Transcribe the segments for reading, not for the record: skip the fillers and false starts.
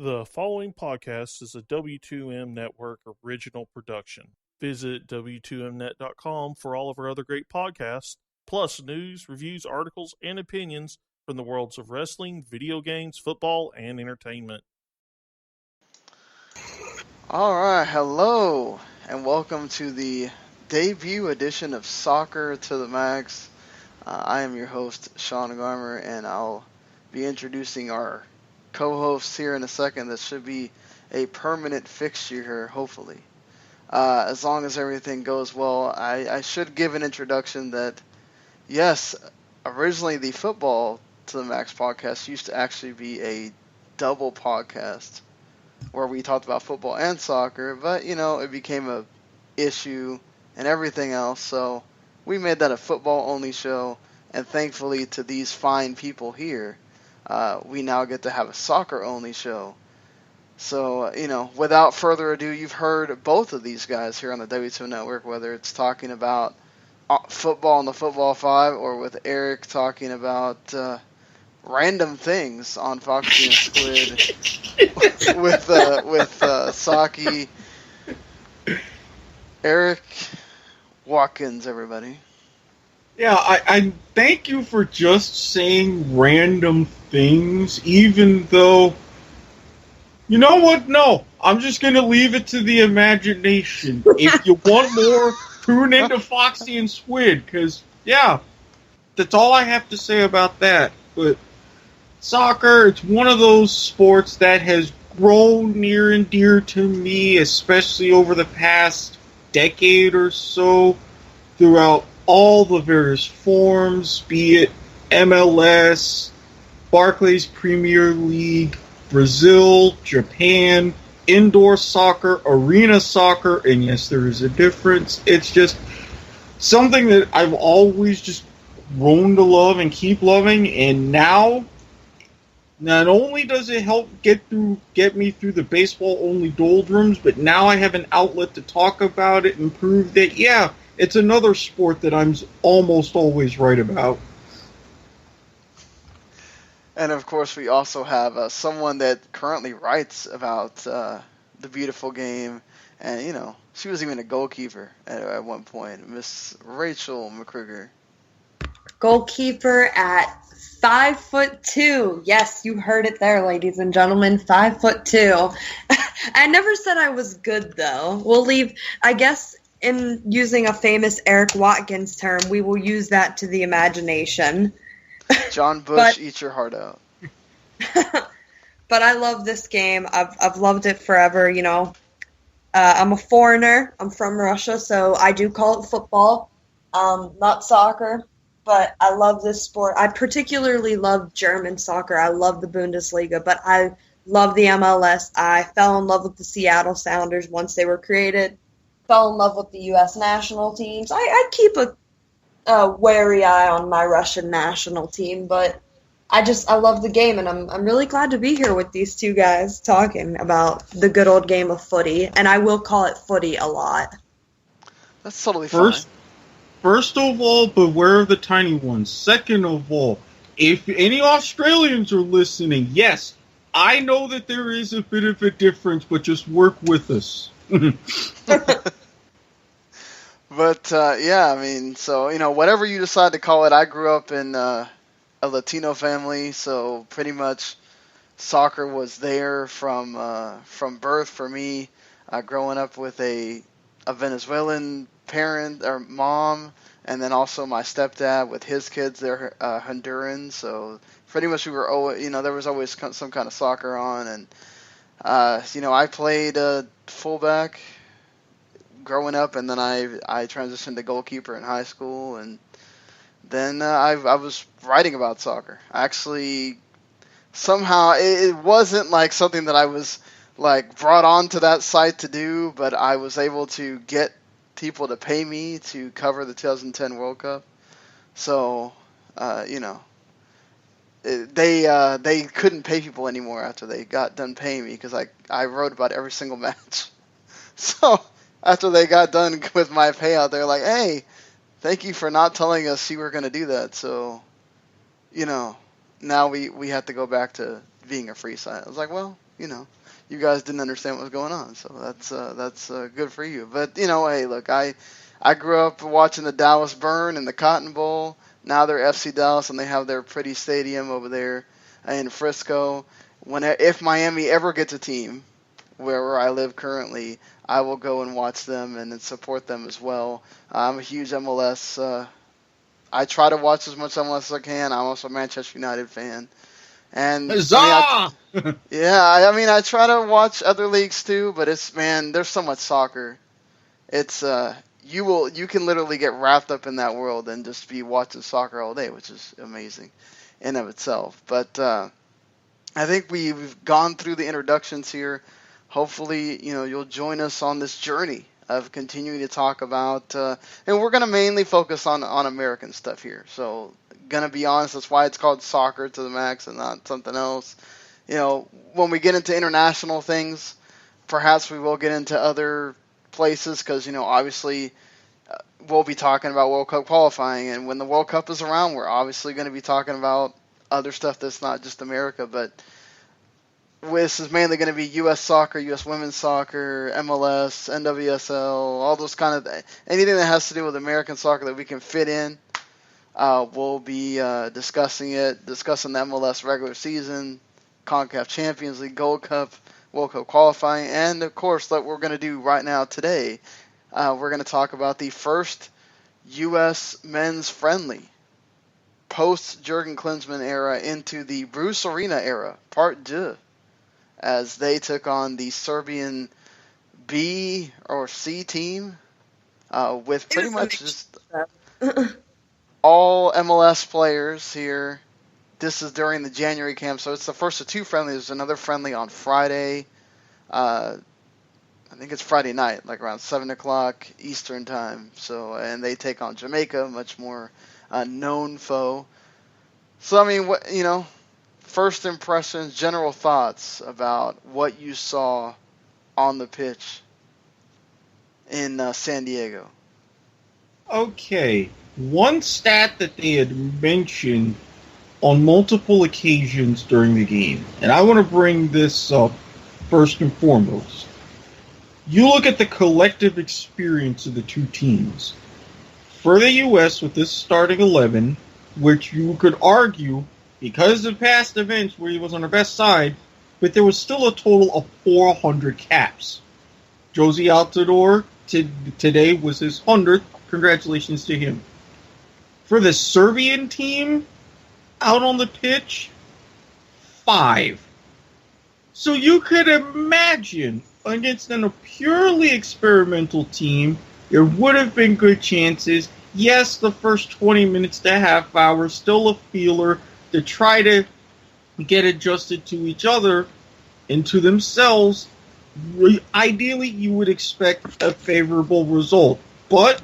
The following podcast is a W2M Network original production. Visit W2Mnet.com for all of our other great podcasts, plus news, reviews, articles, and opinions from the worlds of wrestling, video games, football, and entertainment. Alright, hello, and welcome to the debut edition of Soccer to the Max. I am your host, Sean Garmer, and I'll be introducing our co-hosts here in a second. That should be a permanent fixture here, hopefully. As long as everything goes well, I should give an introduction that, yes, originally the Football to the Max podcast used to actually be a double podcast where we talked about football and soccer, but, it became a issue and everything else, so we made that a football-only show, and thankfully to these fine people here, we now get to have a soccer-only show. So, without further ado, you've heard both of these guys here on the W2 Network, whether it's talking about football on the Football 5 or with Erik talking about random things on Foxy and Squid with Saki. Erik, Watkins, everybody. Yeah, I thank you for just saying random things, even though, you know what? No, I'm just going to leave it to the imagination. If you want more, tune into Foxy and Squid, because, yeah, that's all I have to say about that. But soccer, it's one of those sports that has grown near and dear to me, especially over the past decade or so, throughout all the various forms, be it MLS, Barclays Premier League, Brazil, Japan, indoor soccer, arena soccer, and yes, there is a difference. It's just something that I've always just grown to love and keep loving, and now, not only does it help get me through the baseball-only doldrums, but now I have an outlet to talk about it and prove that, yeah, it's another sport that I'm almost always right about. And of course, we also have someone that currently writes about the beautiful game, and she was even a goalkeeper at one point, Miss Rachael McKriger. Goalkeeper at 5'2". Yes, you heard it there, ladies and gentlemen. 5'2". I never said I was good, though. We'll leave, I guess, in using a famous Eric Watkins term, we will use that to the imagination. John Bush, eat your heart out. But I love this game. I've loved it forever, I'm a foreigner. I'm from Russia, so I do call it football, not soccer. But I love this sport. I particularly love German soccer. I love the Bundesliga, but I love the MLS. I fell in love with the Seattle Sounders once they were created. Fell in love with the U.S. national teams. I keep a wary eye on my Russian national team, but I love the game, and I'm really glad to be here with these two guys talking about the good old game of footy, and I will call it footy a lot. That's totally fine. First of all, beware of the tiny ones. Second of all, if any Australians are listening, yes, I know that there is a bit of a difference, but just work with us. But, whatever you decide to call it, I grew up in a Latino family, so pretty much soccer was there from birth for me. Growing up with a Venezuelan parent or mom, and then also my stepdad with his kids, they're Honduran, so pretty much we were always, there was always some kind of soccer on, and I played fullback growing up, and then I transitioned to goalkeeper in high school, and then I was writing about soccer. Actually, somehow it wasn't like something that I was like brought onto that site to do, but I was able to get people to pay me to cover the 2010 World Cup. So, they couldn't pay people anymore after they got done paying me because I wrote about every single match. So after they got done with my payout, they're like, hey, thank you for not telling us you were going to do that. So, now we have to go back to being a free site. I was like, well, you guys didn't understand what was going on, so that's good for you. But hey, look, I grew up watching the Dallas Burn and the Cotton Bowl. Now they're FC Dallas, and they have their pretty stadium over there in Frisco. If Miami ever gets a team where I live currently, I will go and watch them and then support them as well. I'm a huge MLS. I try to watch as much MLS as I can. I'm also a Manchester United fan. And Huzzah! I try to watch other leagues too, but there's so much soccer. It's you can literally get wrapped up in that world and just be watching soccer all day, which is amazing in of itself. But I think we've gone through the introductions here. Hopefully, you'll join us on this journey of continuing to talk about, and we're going to mainly focus on American stuff here. So, going to be honest, that's why it's called Soccer to the Max and not something else. When we get into international things, perhaps we will get into other places because, obviously we'll be talking about World Cup qualifying. And when the World Cup is around, we're obviously going to be talking about other stuff that's not just America, but this is mainly going to be U.S. soccer, U.S. women's soccer, MLS, NWSL, all those kind of anything that has to do with American soccer that we can fit in. We'll be discussing the MLS regular season, CONCACAF Champions League, Gold Cup, World Cup qualifying, and of course, what we're going to do right now today, we're going to talk about the first U.S. men's friendly post Jurgen Klinsman era into the Bruce Arena era, part 2. As they took on the Serbian B or C team with pretty much just all MLS players here. This is during the January camp, so it's the first of 2 friendlies. There's another friendly on Friday. I think it's Friday night, like around 7 o'clock Eastern time. And they take on Jamaica, much more known foe. So, first impressions, general thoughts about what you saw on the pitch in San Diego. Okay, one stat that they had mentioned on multiple occasions during the game, and I want to bring this up first and foremost. You look at the collective experience of the 2 teams. For the U.S., with this starting 11, which you could argue because of past events where he was on the best side, but there was still a total of 400 caps. Josie Altidore today was his 100th. Congratulations to him. For the Serbian team, out on the pitch, 5. So you could imagine, against a purely experimental team, there would have been good chances. Yes, the first 20 minutes to half hour, still a feeler, to try to get adjusted to each other and to themselves. Ideally, you would expect a favorable result. But,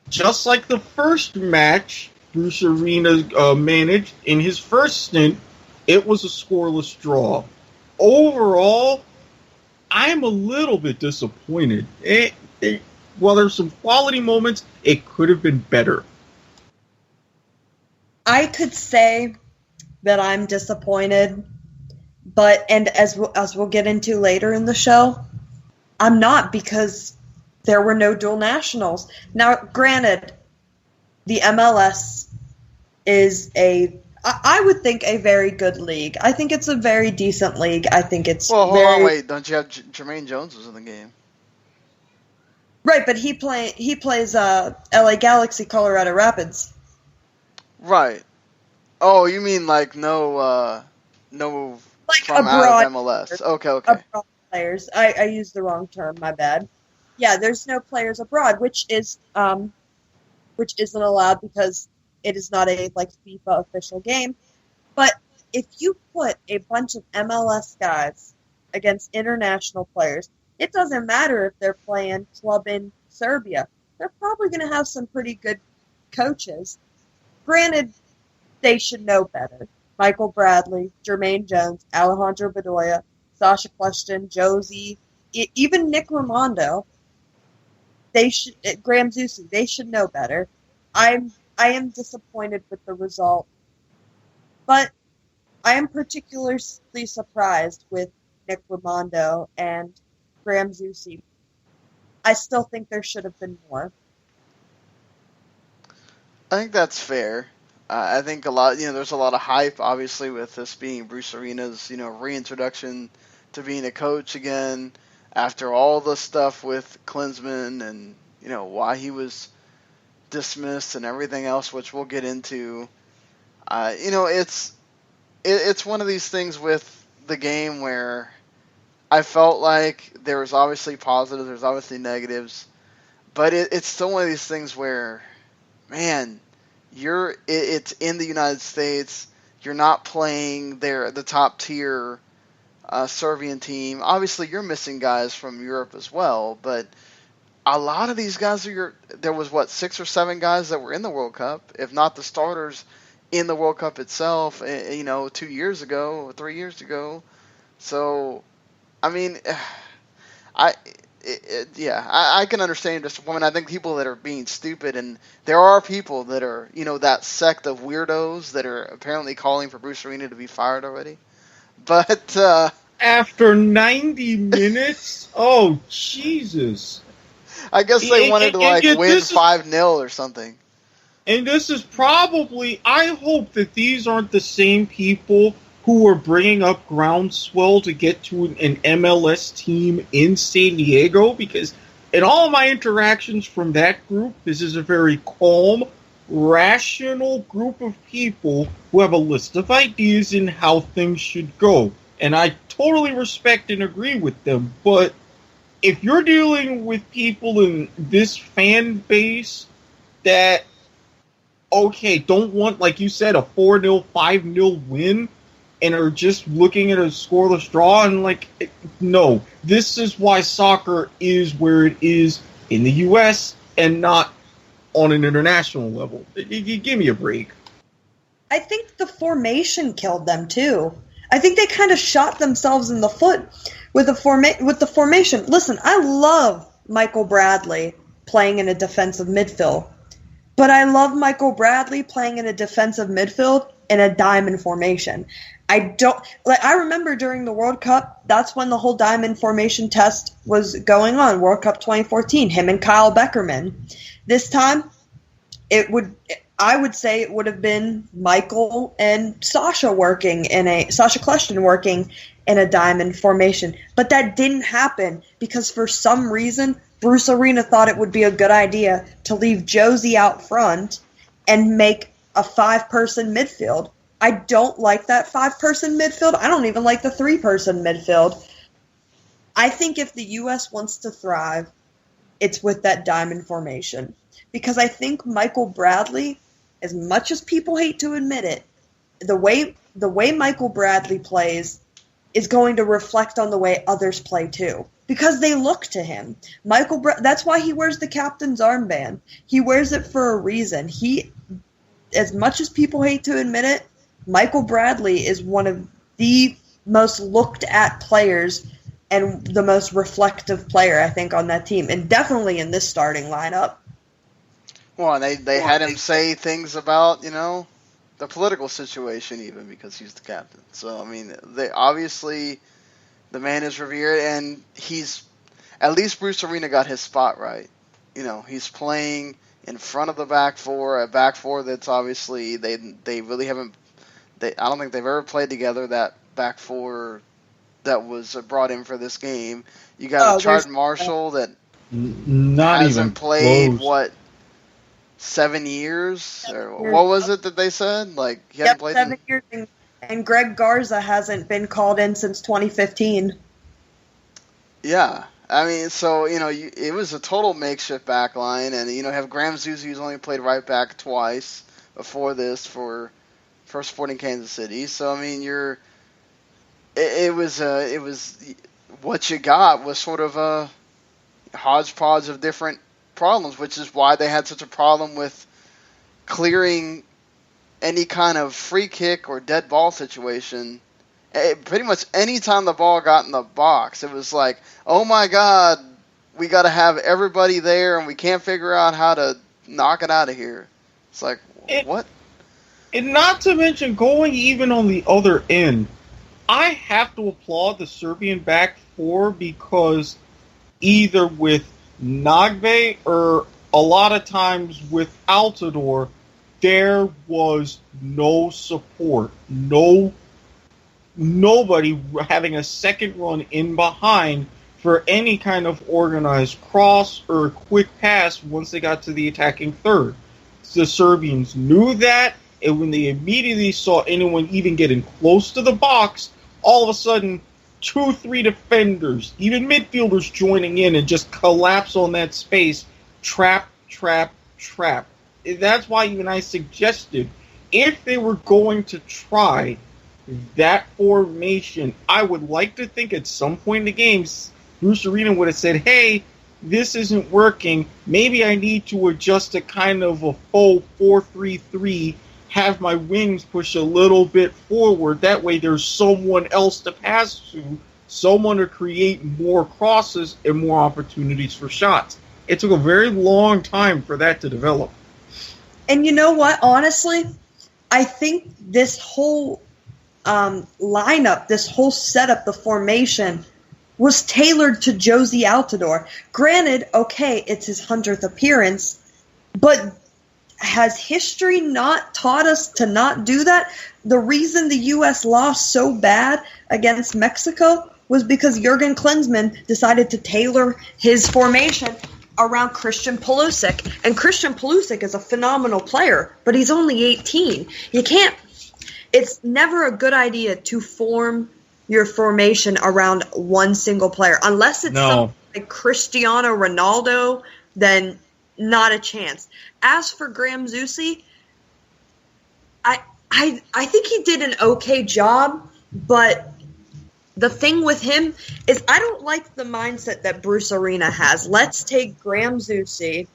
just like the first match Bruce Arena managed in his first stint, it was a scoreless draw. Overall, I'm a little bit disappointed. While there's some quality moments, it could have been better. I could say that I'm disappointed, and as we'll get into later in the show, I'm not, because there were no dual nationals. Now, granted, the MLS is I would think a very good league. I think it's a very decent league. I think it's hold on, wait, don't you have Jermaine Jones was in the game? Right, but he plays LA Galaxy, Colorado Rapids. Right. Oh, you mean like no like from out of MLS? Okay. Abroad players. I used the wrong term. My bad. Yeah, there's no players abroad, which isn't allowed because it is not a FIFA official game. But if you put a bunch of MLS guys against international players, it doesn't matter if they're playing club in Serbia. They're probably going to have some pretty good coaches. Granted, they should know better. Michael Bradley, Jermaine Jones, Alejandro Bedoya, Sasha Question, Josie, even Nick Raimondo. Graham Zusi, they should know better. I am disappointed with the result. But I am particularly surprised with Nick Raimondo and Graham Zusi. I still think there should have been more. I think that's fair. I think there's a lot of hype, obviously, with this being Bruce Arena's, reintroduction to being a coach again after all the stuff with Klinsman and, why he was dismissed and everything else, which we'll get into. It's one of these things with the game where I felt like there was obviously positives, there's obviously negatives, but it's still one of these things where, man, it's in the United States. You're not playing the top tier Serbian team. Obviously, you're missing guys from Europe as well, but a lot of these guys there was 6 or 7 guys that were in the World Cup, if not the starters in the World Cup itself, 2 years ago or 3 years ago. So, I mean, I can understand just women. I think people that are being stupid, and there are people that are, that sect of weirdos that are apparently calling for Bruce Arena to be fired already. But after 90 minutes, oh Jesus! I guess they wanted to win 5-0 or something. And this is probably, I hope that these aren't the same people who are bringing up groundswell to get to an MLS team in San Diego, because in all of my interactions from that group, this is a very calm, rational group of people who have a list of ideas in how things should go. And I totally respect and agree with them, but if you're dealing with people in this fan base that, okay, don't want, like you said, a 4-0, 5-0 win, and are just looking at a scoreless draw, and no, this is why soccer is where it is in the U.S. and not on an international level. Give me a break. I think the formation killed them too. I think they kind of shot themselves in the foot with the formation. Listen, I love Michael Bradley playing in a defensive midfield, but I love Michael Bradley playing in a defensive midfield in a diamond formation. I remember during the World Cup, that's when the whole diamond formation test was going on. World Cup 2014, him and Kyle Beckerman. This time, I would say it would have been Michael and Sasha Kljestan working in a diamond formation. But that didn't happen because for some reason, Bruce Arena thought it would be a good idea to leave Josie out front and make a 5-person midfield. I don't like that 5-person midfield. I don't even like the 3-person midfield. I think if the U.S. wants to thrive, it's with that diamond formation. Because I think Michael Bradley, as much as people hate to admit it, the way Michael Bradley plays is going to reflect on the way others play too. Because they look to him. That's why he wears the captain's armband. He wears it for a reason. As much as people hate to admit it, Michael Bradley is one of the most looked at players and the most reflective player, I think, on that team. And definitely in this starting lineup. Well, they had him say things about, the political situation even because he's the captain. So, I mean, obviously the man is revered, and at least Bruce Arena got his spot right. He's playing in front of the back four, a back four that's obviously, they really haven't, I don't think they've ever played together, that back four that was brought in for this game. You got Chart Marshall that hasn't played, close. 7 years? Or what was it that they said? He hadn't played 7 years, and Greg Garza hasn't been called in since 2015. Yeah. I mean, so, it was a total makeshift back line, and, have Graham Zusi, who's only played right back twice before this for Sporting Kansas City. So, I mean, it was what you got was sort of a hodgepodge of different problems, which is why they had such a problem with clearing any kind of free kick or dead ball situation. Pretty much any time the ball got in the box, it was like, oh my God, we got to have everybody there and we can't figure out how to knock it out of here. It's like, what? And not to mention, going even on the other end, I have to applaud the Serbian back four because either with Nagbe or a lot of times with Altidore, there was no support. Nobody having a second run in behind for any kind of organized cross or quick pass once they got to the attacking third. The Serbians knew that, and when they immediately saw anyone even getting close to the box, all of a sudden, 2-3 defenders, even midfielders joining in and just collapse on that space. Trap. That's why even I suggested, if they were going to try that formation, I would like to think at some point in the game, Bruce Arena would have said, hey, this isn't working. Maybe I need to adjust to kind of a full 4-3-3, have my wings push a little bit forward. That way there's someone else to pass to, someone to create more crosses and more opportunities for shots. It took a very long time for that to develop. And you know what? Honestly, I think this whole lineup, this whole setup, the formation, was tailored to Josie Altidore. Granted, okay, it's his 100th appearance, but has history not taught us to not do that? The reason the U.S. lost so bad against Mexico was because Jurgen Klinsman decided to tailor his formation around Christian Pulisic. And Christian Pulisic is a phenomenal player, but he's only 18. It's never a good idea to form your formation around one single player. Unless it's something like Cristiano Ronaldo, then not a chance. As for Graham Zusi, I think he did an okay job, but the thing with him is I don't like the mindset that Bruce Arena has. Let's take Graham Zusi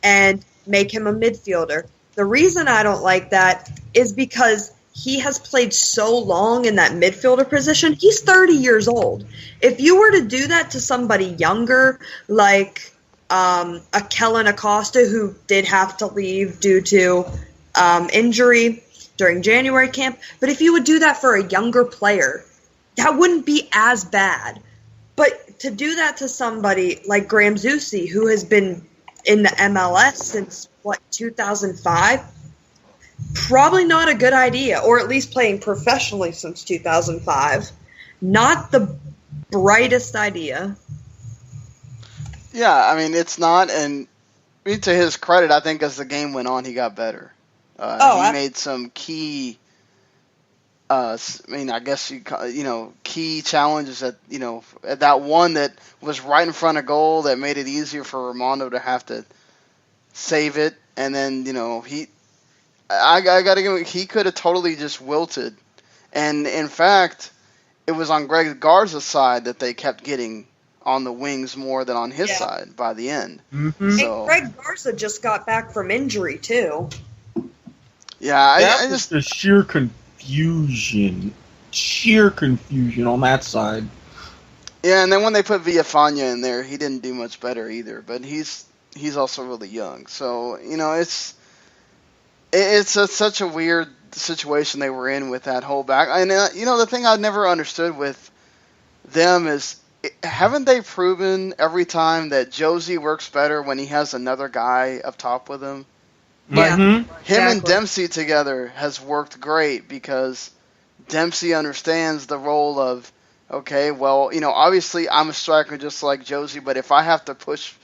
and make him a midfielder. The reason I don't like that is because he has played so long in that midfielder position. He's 30 years old. If you were to do that to somebody younger, like a Kellen Acosta, who did have to leave due to injury during January camp, but if you would do that for a younger player, that wouldn't be as bad. But to do that to somebody like Graham Zusi, who has been in the MLS since, 2005? Probably not a good idea, or at least playing professionally since 2005. Not the brightest idea. Yeah, I mean, it's not, and to his credit, I think as the game went on, he got better. He made some key, key challenges at that one that was right in front of goal that made it easier for Armando to have to save it, and then, I gotta give him, he could have totally just wilted. And in fact, it was on Greg Garza's side that they kept getting on the wings more than on his side by the end. Mm-hmm. So, and Greg Garza just got back from injury too. Yeah, I just the sheer confusion on that side. Yeah, and then when they put Villafana in there, he didn't do much better either. But he's also really young, so it's such a weird situation they were in with that whole back. And the thing I've never understood with them is, haven't they proven every time that Josie works better when he has another guy up top with him? Yeah, him and Dempsey together has worked great because Dempsey understands the role of, okay, well, obviously I'm a striker just like Josie, but if I have to push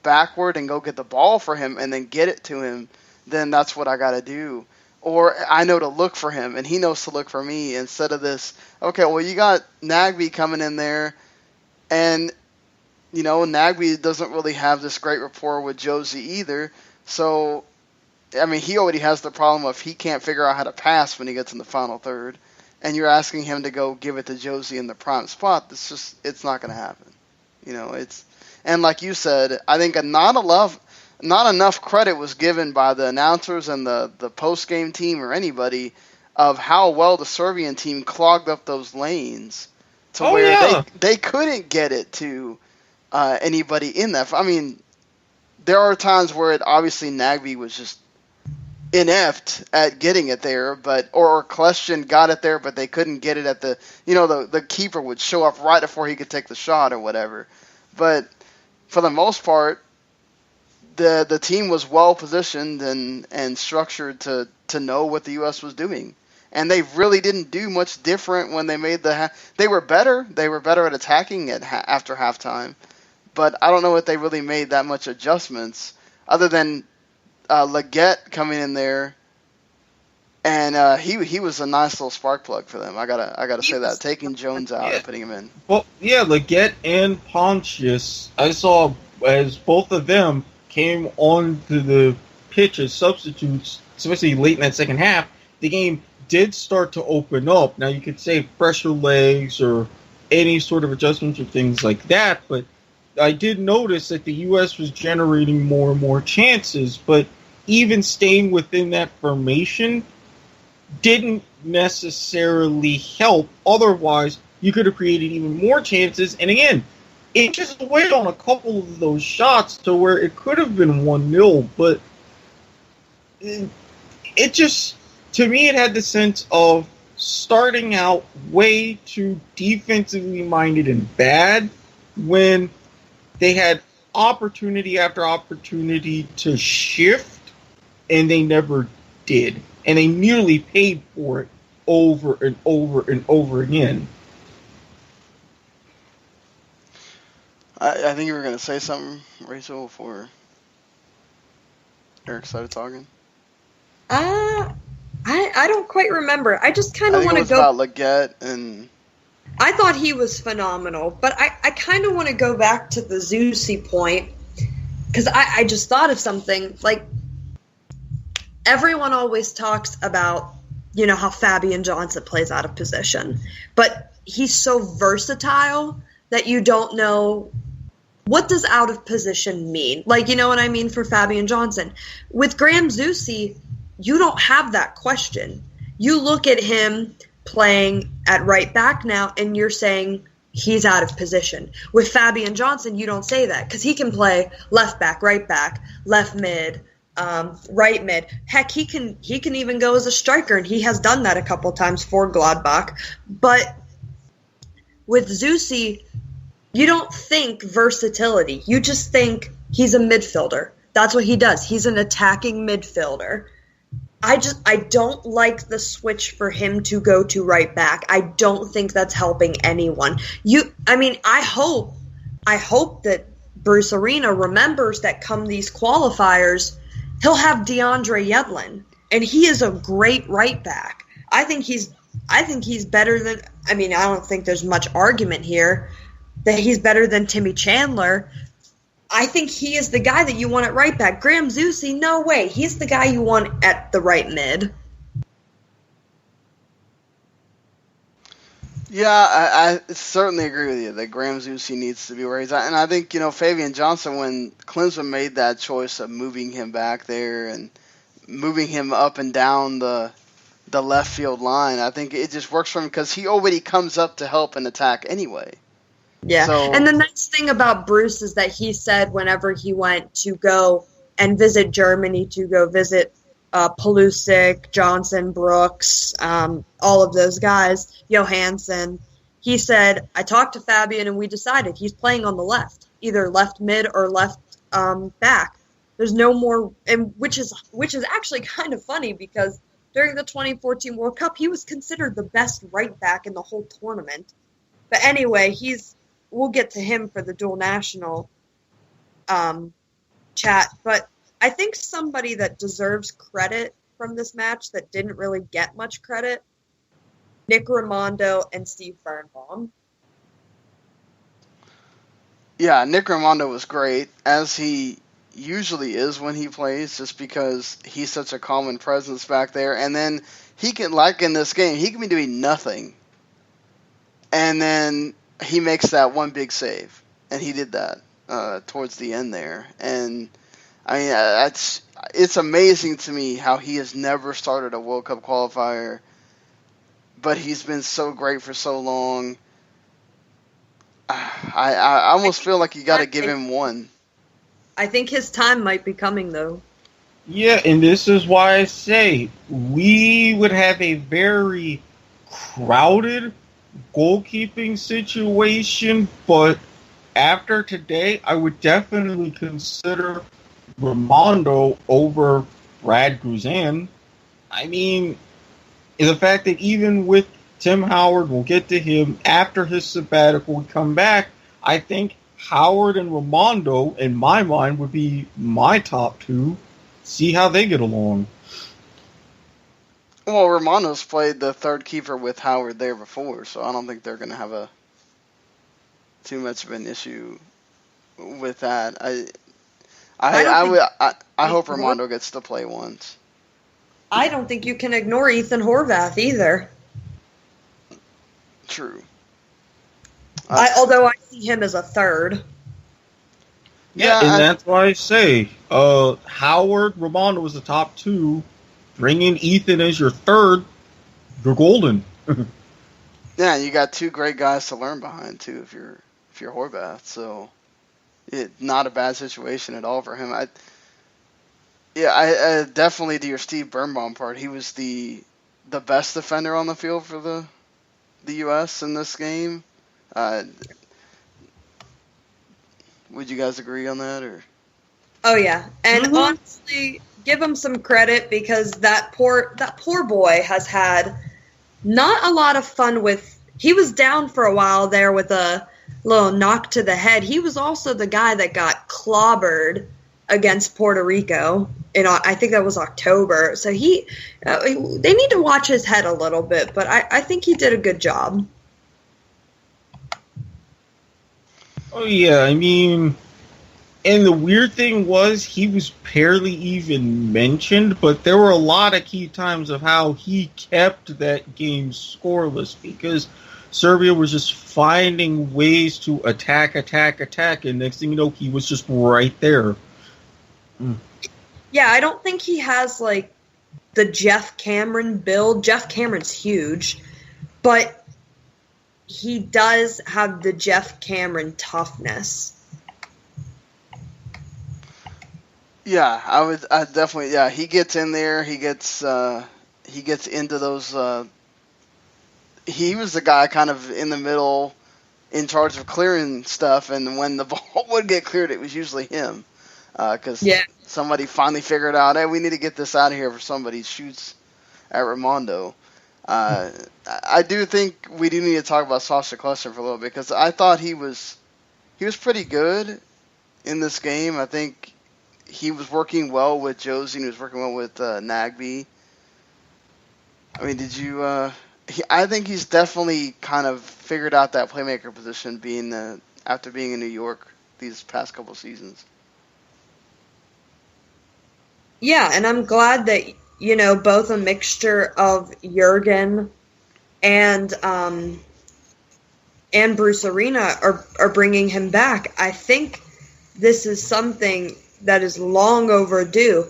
backward and go get the ball for him and then get it to him, then that's what I got to do. Or I know to look for him, and he knows to look for me, instead of this, okay, well, you got Nagbe coming in there, and, Nagbe doesn't really have this great rapport with Josie either, so, I mean, he already has the problem of he can't figure out how to pass when he gets in the final third, and you're asking him to go give it to Josie in the prime spot. It's not going to happen. And like you said, I think not enough credit was given by the announcers and the post-game team or anybody of how well the Serbian team clogged up those lanes to where they couldn't get it to anybody in that. I mean, there are times where obviously Nagbe was just inept at getting it there, or Kleshchin got it there, but they couldn't get it at the keeper would show up right before he could take the shot or whatever. But for the most part, the team was well positioned and structured to know what the U.S. was doing. And they really didn't do much different when they made they were better. They were better at attacking after halftime. But I don't know if they really made that much adjustments other than Leggett coming in there, and he was a nice little spark plug for them. I gotta say that, taking Jones out and putting him in. Well, yeah, Leggett and Pontius, I saw as both of them came onto the pitch as substitutes, especially late in that second half. The game did start to open up. Now you could say pressure legs or any sort of adjustments or things like that, but I did notice that the U.S. was generating more and more chances, but even staying within that formation didn't necessarily help. Otherwise, you could have created even more chances. And again, it just went on a couple of those shots to where it could have been 1-0, but it just, to me, it had the sense of starting out way too defensively minded and bad when they had opportunity after opportunity to shift, and they never did. And they nearly paid for it over and over and over again. I think you were going to say something, Rachael, before Erik started talking. I don't quite remember. I just kind of want to go about Leggett and... I thought he was phenomenal, but I kind of want to go back to the Zusi point, because I just thought of something. Like, everyone always talks about, how Fabian Johnson plays out of position, but he's so versatile that you don't know, what does out of position mean? Like, you know what I mean, for Fabian Johnson. With Graham Zusi, you don't have that question. You look at him playing at right back now, and you're saying he's out of position. With Fabian Johnson, you don't say that, because he can play left back, left mid, right mid. Heck, he can even go as a striker, and he has done that a couple times for Gladbach. But with Zusi, you don't think versatility. You just think he's a midfielder. That's what he does. He's an attacking midfielder. I don't like the switch for him to go to right back. I don't think that's helping anyone. I hope that Bruce Arena remembers that come these qualifiers, he'll have DeAndre Yedlin, and he is a great right back. I think he's better than, I don't think there's much argument here that he's better than Timmy Chandler. I think he is the guy that you want at right back. Graham Zusi, no way. He's the guy you want at the right mid. Yeah, I certainly agree with you that Graham Zusi needs to be where he's at. And I think, Fabian Johnson, when Klinsman made that choice of moving him back there and moving him up and down the left field line, I think it just works for him because he already comes up to help and attack anyway. Yeah, and the nice thing about Bruce is that he said whenever he went to go and visit Germany, to go visit Pulisic, Johnson, Brooks, all of those guys, Johansson, he said, I talked to Fabian and we decided he's playing on the left, either left mid or left back. There's no more, and which is actually kind of funny because during the 2014 World Cup, he was considered the best right back in the whole tournament. But anyway, we'll get to him for the dual national chat. But I think somebody that deserves credit from this match that didn't really get much credit, Nick Raimondo and Steve Birnbaum. Yeah, Nick Raimondo was great, as he usually is when he plays, just because he's such a common presence back there. And then he can, like in this game, he can be doing nothing. And then he makes that one big save, and he did that towards the end there. And it's amazing to me how he has never started a World Cup qualifier, but he's been so great for so long. I almost feel like you got to give him one. I think his time might be coming, though. Yeah, and this is why I say we would have a very crowded goalkeeping situation, but after today, I would definitely consider Ramondo over Brad Guzan. I mean, the fact that even with Tim Howard, we'll get to him after his sabbatical, we come back, I think Howard and Ramondo, in my mind, would be my top two. See how they get along. Well, Romanos played the third keeper with Howard there before, so I don't think they're going to have too much of an issue with that. I hope Ramondo gets to play once. I don't think you can ignore Ethan Horvath either. True. Although I see him as a third. Yeah, and that's why I say Howard, Ramondo was the top two. Bring in Ethan as your third. You're golden. Yeah, you got two great guys to learn behind too. If you're Horvath, so not a bad situation at all for him. I definitely to your Steve Birnbaum part. He was the best defender on the field for the U.S. in this game. Would you guys agree on that, or? Oh yeah, and honestly, give him some credit because that poor boy has had not a lot of fun with. He was down for a while there with a little knock to the head. He was also the guy that got clobbered against Puerto Rico I think that was October. So they need to watch his head a little bit, but I think he did a good job. Oh yeah, I mean, and the weird thing was he was barely even mentioned, but there were a lot of key times of how he kept that game scoreless because Serbia was just finding ways to attack, and next thing you know, he was just right there. Yeah, I don't think he has, like, the Jeff Cameron build. Jeff Cameron's huge, but he does have the Jeff Cameron toughness. Yeah, I definitely, yeah, he gets in there, he gets into those, he was the guy kind of in the middle in charge of clearing stuff, and when the ball would get cleared, it was usually him. Because somebody finally figured out, hey, we need to get this out of here before somebody shoots at Ramondo. I do think we do need to talk about Sasha Klesner for a little bit because I thought he was pretty good in this game. I think he was working well with Josie and he was working well with Nagby. I mean, did you? I think he's definitely kind of figured out that playmaker position after being in New York these past couple seasons. Yeah, and I'm glad that, both a mixture of Jurgen and Bruce Arena are bringing him back. I think this is something that is long overdue.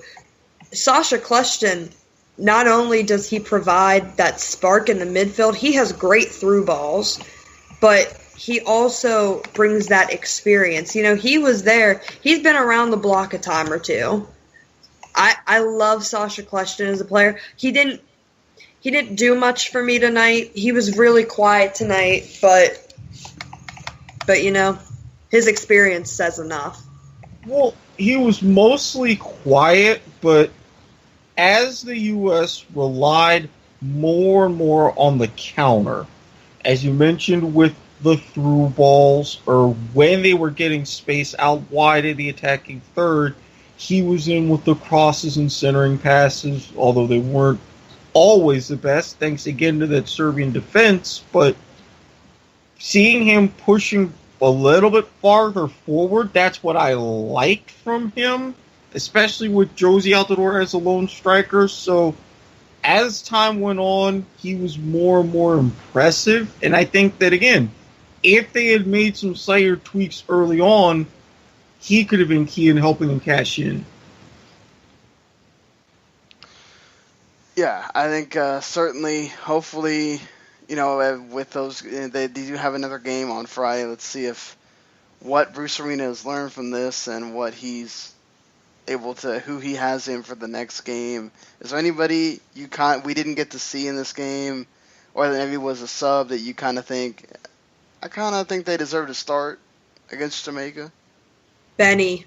Sasha Kleston, not only does he provide that spark in the midfield, he has great through balls, but he also brings that experience. He was there. He's been around the block a time or two. I love Sasha Kleston as a player. He didn't do much for me tonight. He was really quiet tonight, but his experience says enough. Well, he was mostly quiet, but as the U.S. relied more and more on the counter, as you mentioned with the through balls, or when they were getting space out wide of the attacking third, he was in with the crosses and centering passes, although they weren't always the best, thanks again to that Serbian defense. But seeing him pushing a little bit farther forward, that's what I liked from him, especially with Josie out the door as a lone striker. So as time went on, he was more and more impressive. And I think that, again, if they had made some slighter tweaks early on, he could have been key in helping them cash in. Yeah, I think certainly, hopefully, with those, they do have another game on Friday. Let's see what Bruce Arena has learned from this and what he's able to who he has in for the next game. Is there anybody we didn't get to see in this game, or that maybe was a sub that you kind of think they deserve to start against Jamaica? Benny.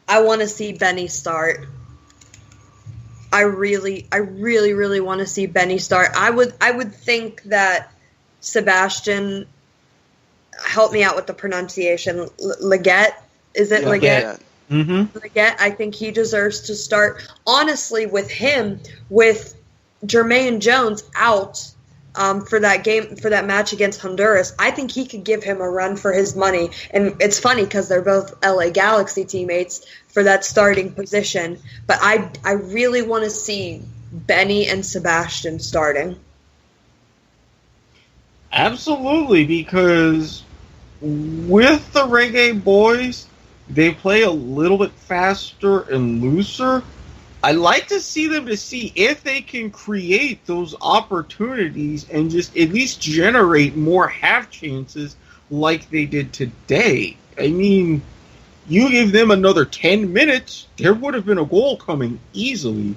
I want to see Benny start. I really want to see Benny start. I would think that Sebastian, help me out with the pronunciation. Leggett, is it Leggett? Mm-hmm. Leggett, I think he deserves to start. Honestly, with him, with Jermaine Jones out for that match against Honduras, I think he could give him a run for his money. And it's funny because they're both LA Galaxy teammates for that starting position. But I really want to see Benny and Sebastian starting. Absolutely, because with the Reggae Boys, they play a little bit faster and looser. I like to see them to see if they can create those opportunities and just at least generate more half chances like they did today. I mean, you give them another 10 minutes, there would have been a goal coming easily.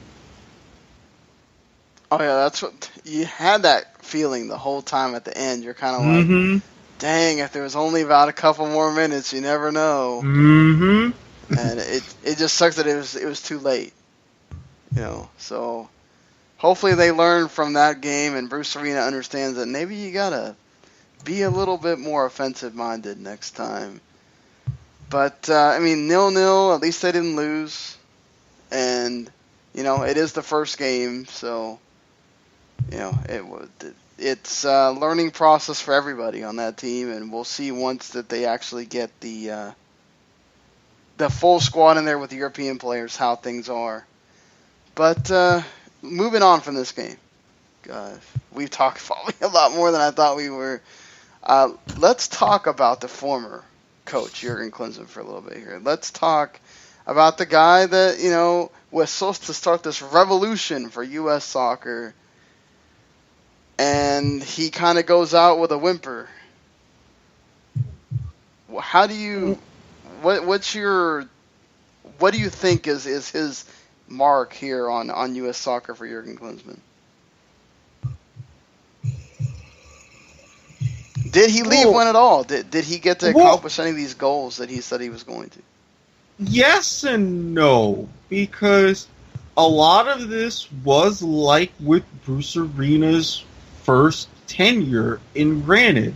Oh yeah, that's what you had, that feeling the whole time at the end. You're kind of like, dang, if there was only about a couple more minutes, you never know. Mm-hmm. And it just sucks that it was too late. So hopefully they learn from that game, and Bruce Arena understands that maybe you gotta be a little bit more offensive minded next time. But 0-0. At least they didn't lose, and it is the first game, so it's a learning process for everybody on that team, and we'll see once that they actually get the full squad in there with the European players how things are. But moving on from this game, we've talked probably a lot more than I thought we were. Let's talk about the former coach, Jurgen Klinsman, for a little bit here. Let's talk about the guy that, was supposed to start this revolution for U.S. soccer, and he kind of goes out with a whimper. How do you, what do you think is his mark here on U.S. soccer for Jurgen Klinsman? Did he leave one at all? Did he get to accomplish any of these goals that he said he was going to? Yes and no, because a lot of this was like with Bruce Arena's first tenure. And granted,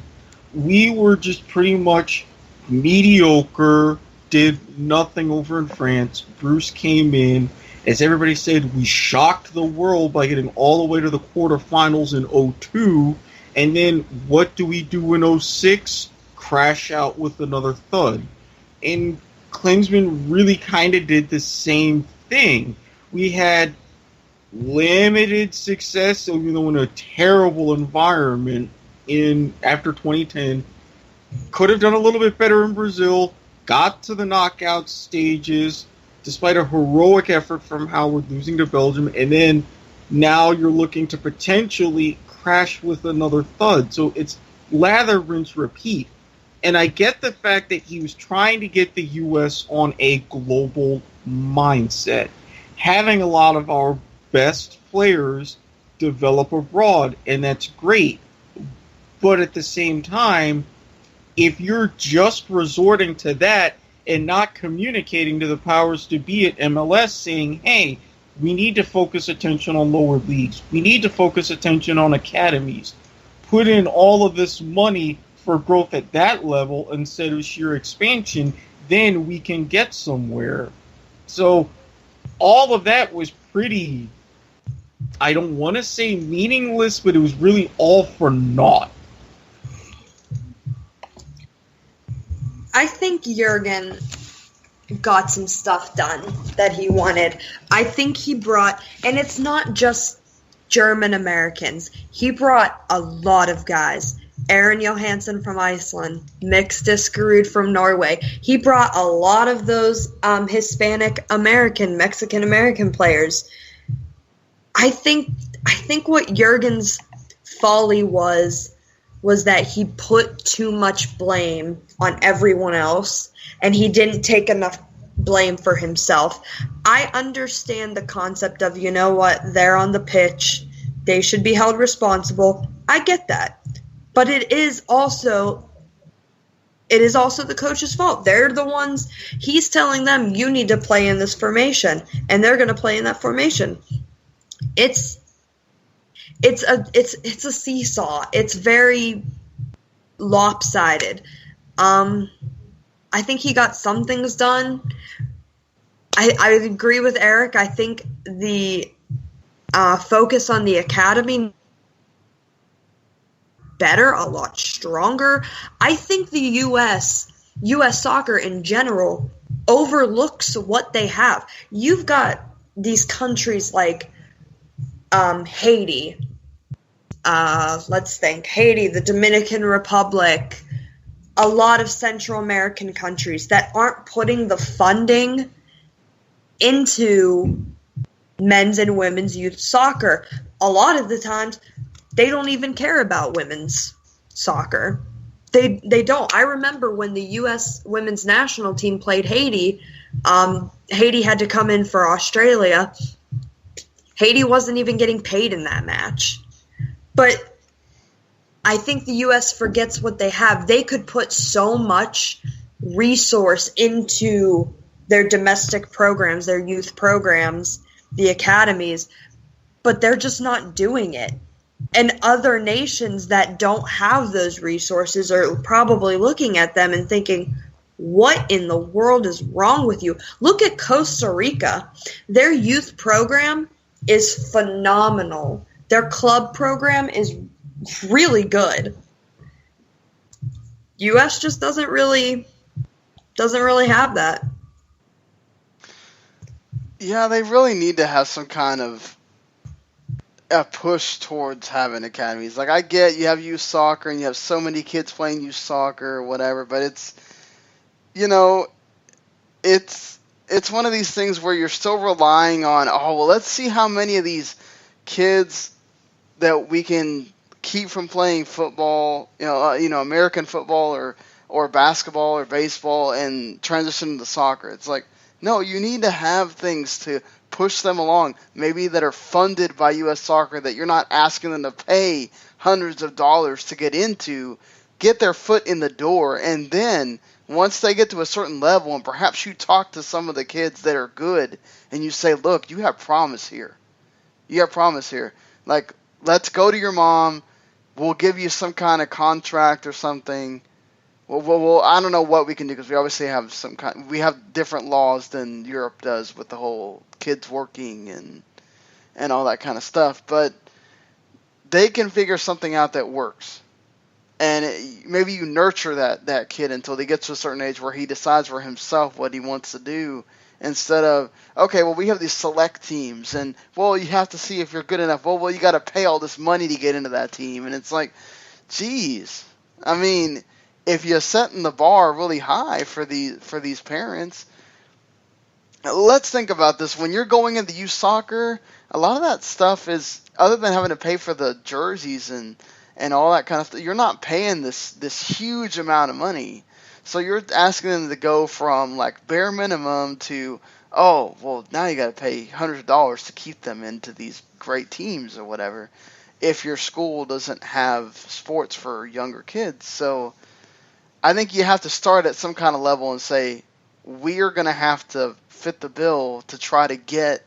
we were just pretty much mediocre, did nothing over in France. Bruce came in. As everybody said, we shocked the world by getting all the way to the quarterfinals in 2002, and then what do we do in 2006? Crash out with another thud. And Klinsman really kind of did the same thing. We had limited success, even though in a terrible environment after 2010. Could have done a little bit better in Brazil, got to the knockout stages, despite a heroic effort from Howard losing to Belgium, and then now you're looking to potentially crash with another thud. So it's lather, rinse, repeat. And I get the fact that he was trying to get the U.S. on a global mindset, having a lot of our best players develop abroad, and that's great. But at the same time, if you're just resorting to that, and not communicating to the powers to be at MLS saying, hey, we need to focus attention on lower leagues. We need to focus attention on academies. Put in all of this money for growth at that level instead of sheer expansion, then we can get somewhere. So all of that was pretty, I don't want to say meaningless, but it was really all for naught. I think Jurgen got some stuff done that he wanted. I think he brought, and it's not just German Americans, he brought a lot of guys. Aaron Johansson from Iceland, Mix Diskerud from Norway. He brought a lot of those Hispanic American, Mexican American players. I think what Jurgen's folly was that he put too much blame on everyone else, and he didn't take enough blame for himself. I understand the concept of, you know what, they're on the pitch, they should be held responsible. I get that. But it is also the coach's fault. They're the ones, he's telling them, you need to play in this formation, and they're going to play in that formation. It's a seesaw. It's very lopsided. I think he got some things done. I agree with Erik. I think the focus on the academy better, a lot stronger. I think the U.S. soccer in general overlooks what they have. You've got these countries like Haiti. Let's think. Haiti, the Dominican Republic, a lot of Central American countries that aren't putting the funding into men's and women's youth soccer. A lot of the times, they don't even care about women's soccer. They don't. I remember when the U.S. women's national team played Haiti, Haiti had to come in for Australia. Haiti wasn't even getting paid in that match. But I think the U.S. forgets what they have. They could put so much resource into their domestic programs, their youth programs, the academies, but they're just not doing it. And other nations that don't have those resources are probably looking at them and thinking, what in the world is wrong with you? Look at Costa Rica. Their youth program is phenomenal. Their club program is really good. U.S. just doesn't really have that. Yeah, they really need to have some kind of a push towards having academies. Like, I get you have youth soccer and you have so many kids playing youth soccer or whatever, but it's, you know, it's one of these things where you're still relying on, oh, well, let's see how many of these kids that we can keep from playing football, American football or basketball or baseball and transition to soccer. It's like, no, you need to have things to push them along, maybe that are funded by U.S. Soccer, that you're not asking them to pay hundreds of dollars to get into, get their foot in the door, and then once they get to a certain level, and perhaps you talk to some of the kids that are good, and you say, look, you have promise here. You have promise here. Like, let's go to your mom. We'll give you some kind of contract or something. Well, I don't know what we can do, because we obviously have we have different laws than Europe does with the whole kids working and all that kind of stuff. But they can figure something out that works. And maybe you nurture that kid until he gets to a certain age where he decides for himself what he wants to do, instead of, okay, well, we have these select teams, and, well, you have to see if you're good enough. Well, you got to pay all this money to get into that team. And it's like, geez. I mean, if you're setting the bar really high for these parents, let's think about this. When you're going into youth soccer, a lot of that stuff is, other than having to pay for the jerseys and all that kind of stuff, you're not paying this huge amount of money. So you're asking them to go from like bare minimum to, oh, well, now you got to pay hundreds of dollars to keep them into these great teams or whatever, if your school doesn't have sports for younger kids. So I think you have to start at some kind of level and say, we are going to have to fit the bill to try to get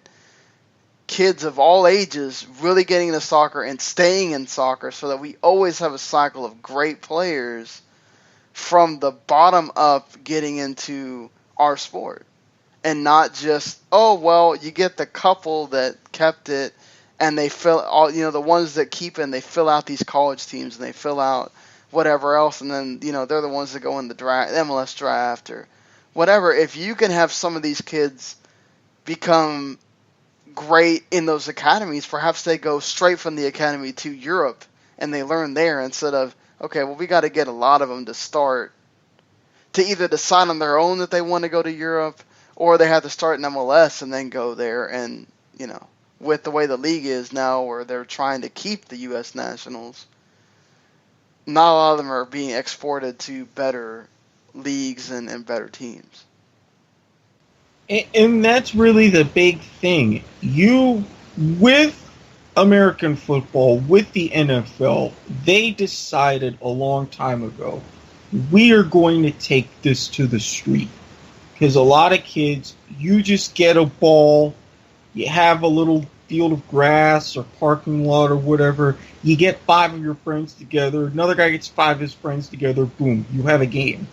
kids of all ages really getting into soccer and staying in soccer, so that we always have a cycle of great players from the bottom up getting into our sport. And not just, oh, well, you get the couple that kept it and they fill all, the ones that keep it, and they fill out these college teams and they fill out whatever else, and then, they're the ones that go in the draft, MLS draft or whatever. If you can have some of these kids become great in those academies, perhaps they go straight from the academy to Europe and they learn there, instead of, okay, well, we got to get a lot of them to start to either decide on their own that they want to go to Europe, or they have to start in MLS and then go there. And, with the way the league is now, where they're trying to keep the U.S. nationals, not a lot of them are being exported to better leagues and better teams. And that's really the big thing. With American football, with the NFL, they decided a long time ago, we are going to take this to the street. Because a lot of kids, you just get a ball, you have a little field of grass or parking lot or whatever, you get 5 of your friends together, another guy gets 5 of his friends together, boom, you have a game.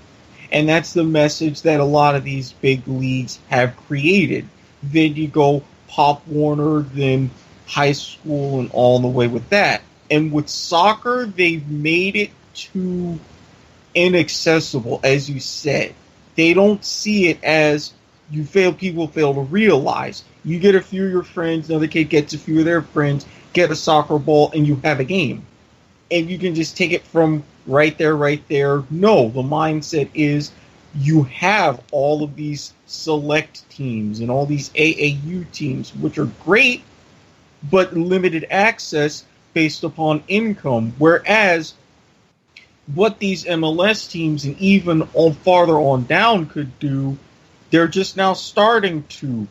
And that's the message that a lot of these big leagues have created. Then you go Pop Warner, then high school, and all the way with that. And with soccer, they've made it too inaccessible, as you said. They don't see it as people fail to realize. You get a few of your friends, another kid gets a few of their friends, get a soccer ball, and you have a game. And you can just take it from right there. No, the mindset is you have all of these select teams and all these AAU teams, which are great, but limited access based upon income. Whereas what these MLS teams and even farther on down could do, they're just now starting to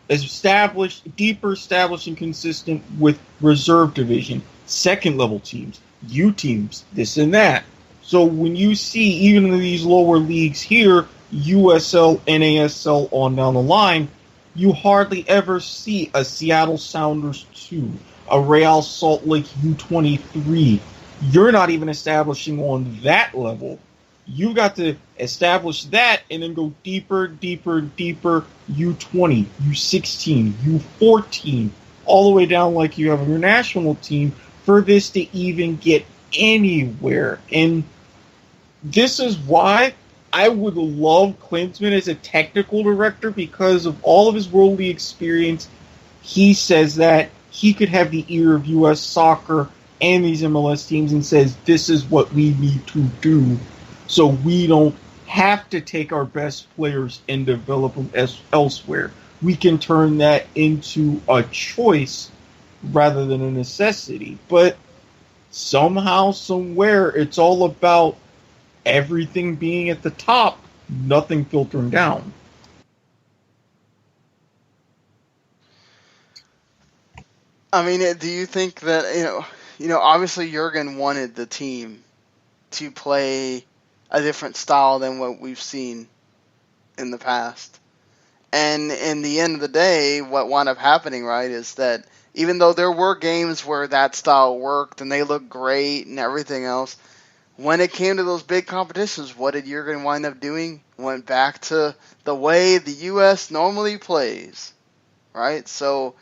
establish and consistent with reserve division, second level teams, U teams, this and that. So when you see even in these lower leagues here, USL, NASL on down the line, you hardly ever see a Seattle Sounders 2, a Real Salt Lake U23. You're not even establishing on that level. You got to establish that and then go deeper, U20, U16, U14, all the way down like you have on your national team for this to even get anywhere. And this is why I would love Klinsman as a technical director, because of all of his World League experience. He says that he could have the ear of U.S. soccer and these MLS teams and says, this is what we need to do, so we don't have to take our best players and develop them elsewhere. We can turn that into a choice rather than a necessity. But somehow, somewhere, it's all about everything being at the top, nothing filtering down. I mean, do you think that, obviously Jurgen wanted the team to play a different style than what we've seen in the past. And in the end of the day, what wound up happening, right, is that even though there were games where that style worked and they looked great and everything else, when it came to those big competitions, what did Jurgen wind up doing? Went back to the way the U.S. normally plays, right? So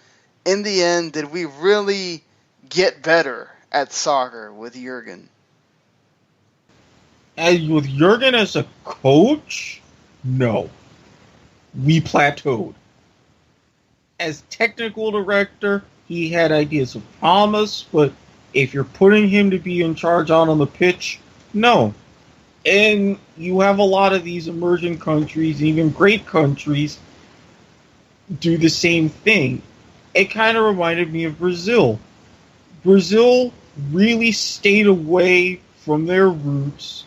in the end, did we really get better at soccer with Jurgen? As with Jurgen as a coach, no. We plateaued. As technical director, he had ideas of promise, but if you're putting him to be in charge out on the pitch, no. And you have a lot of these emerging countries, even great countries, do the same thing. It kind of reminded me of Brazil. Brazil really stayed away from their roots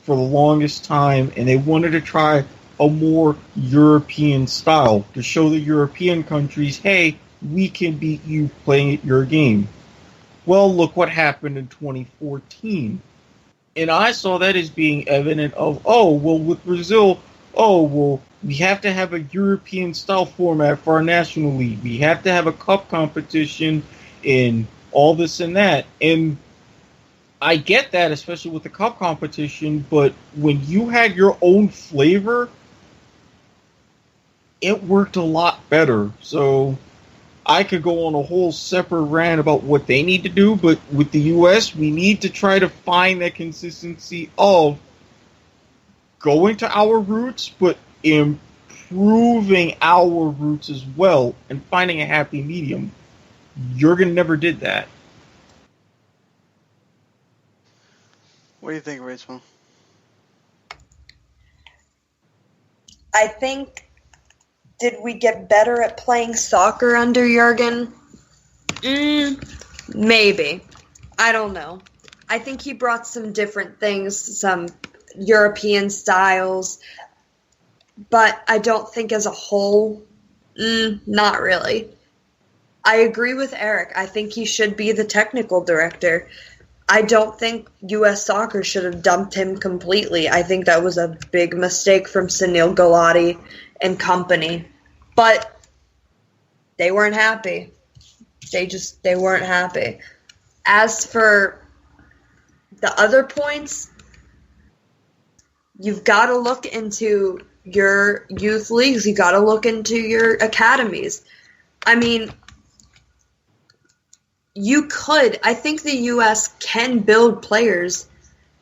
for the longest time, and they wanted to try a more European style to show the European countries, hey, we can beat you playing at your game. Well, look what happened in 2014. And I saw that as being evident of, with Brazil, we have to have a European style format for our national league. We have to have a cup competition and all this and that. And I get that, especially with the cup competition, but when you had your own flavor, it worked a lot better. So I could go on a whole separate rant about what they need to do, but with the U.S., we need to try to find that consistency of going to our roots, but improving our roots as well and finding a happy medium. Jurgen never did that. What do you think, Rachel? I think, did we get better at playing soccer under Jurgen? Maybe. I don't know. I think he brought some different things, some European styles. but I don't think as a whole, not really. I agree with Erik. I think he should be the technical director. I don't think U.S. Soccer should have dumped him completely. I think that was a big mistake from Sunil Gulati and company. But they weren't happy. They weren't happy. As for the other points, you've got to look into your youth leagues. You've got to look into your academies. I mean, I think the U.S. can build players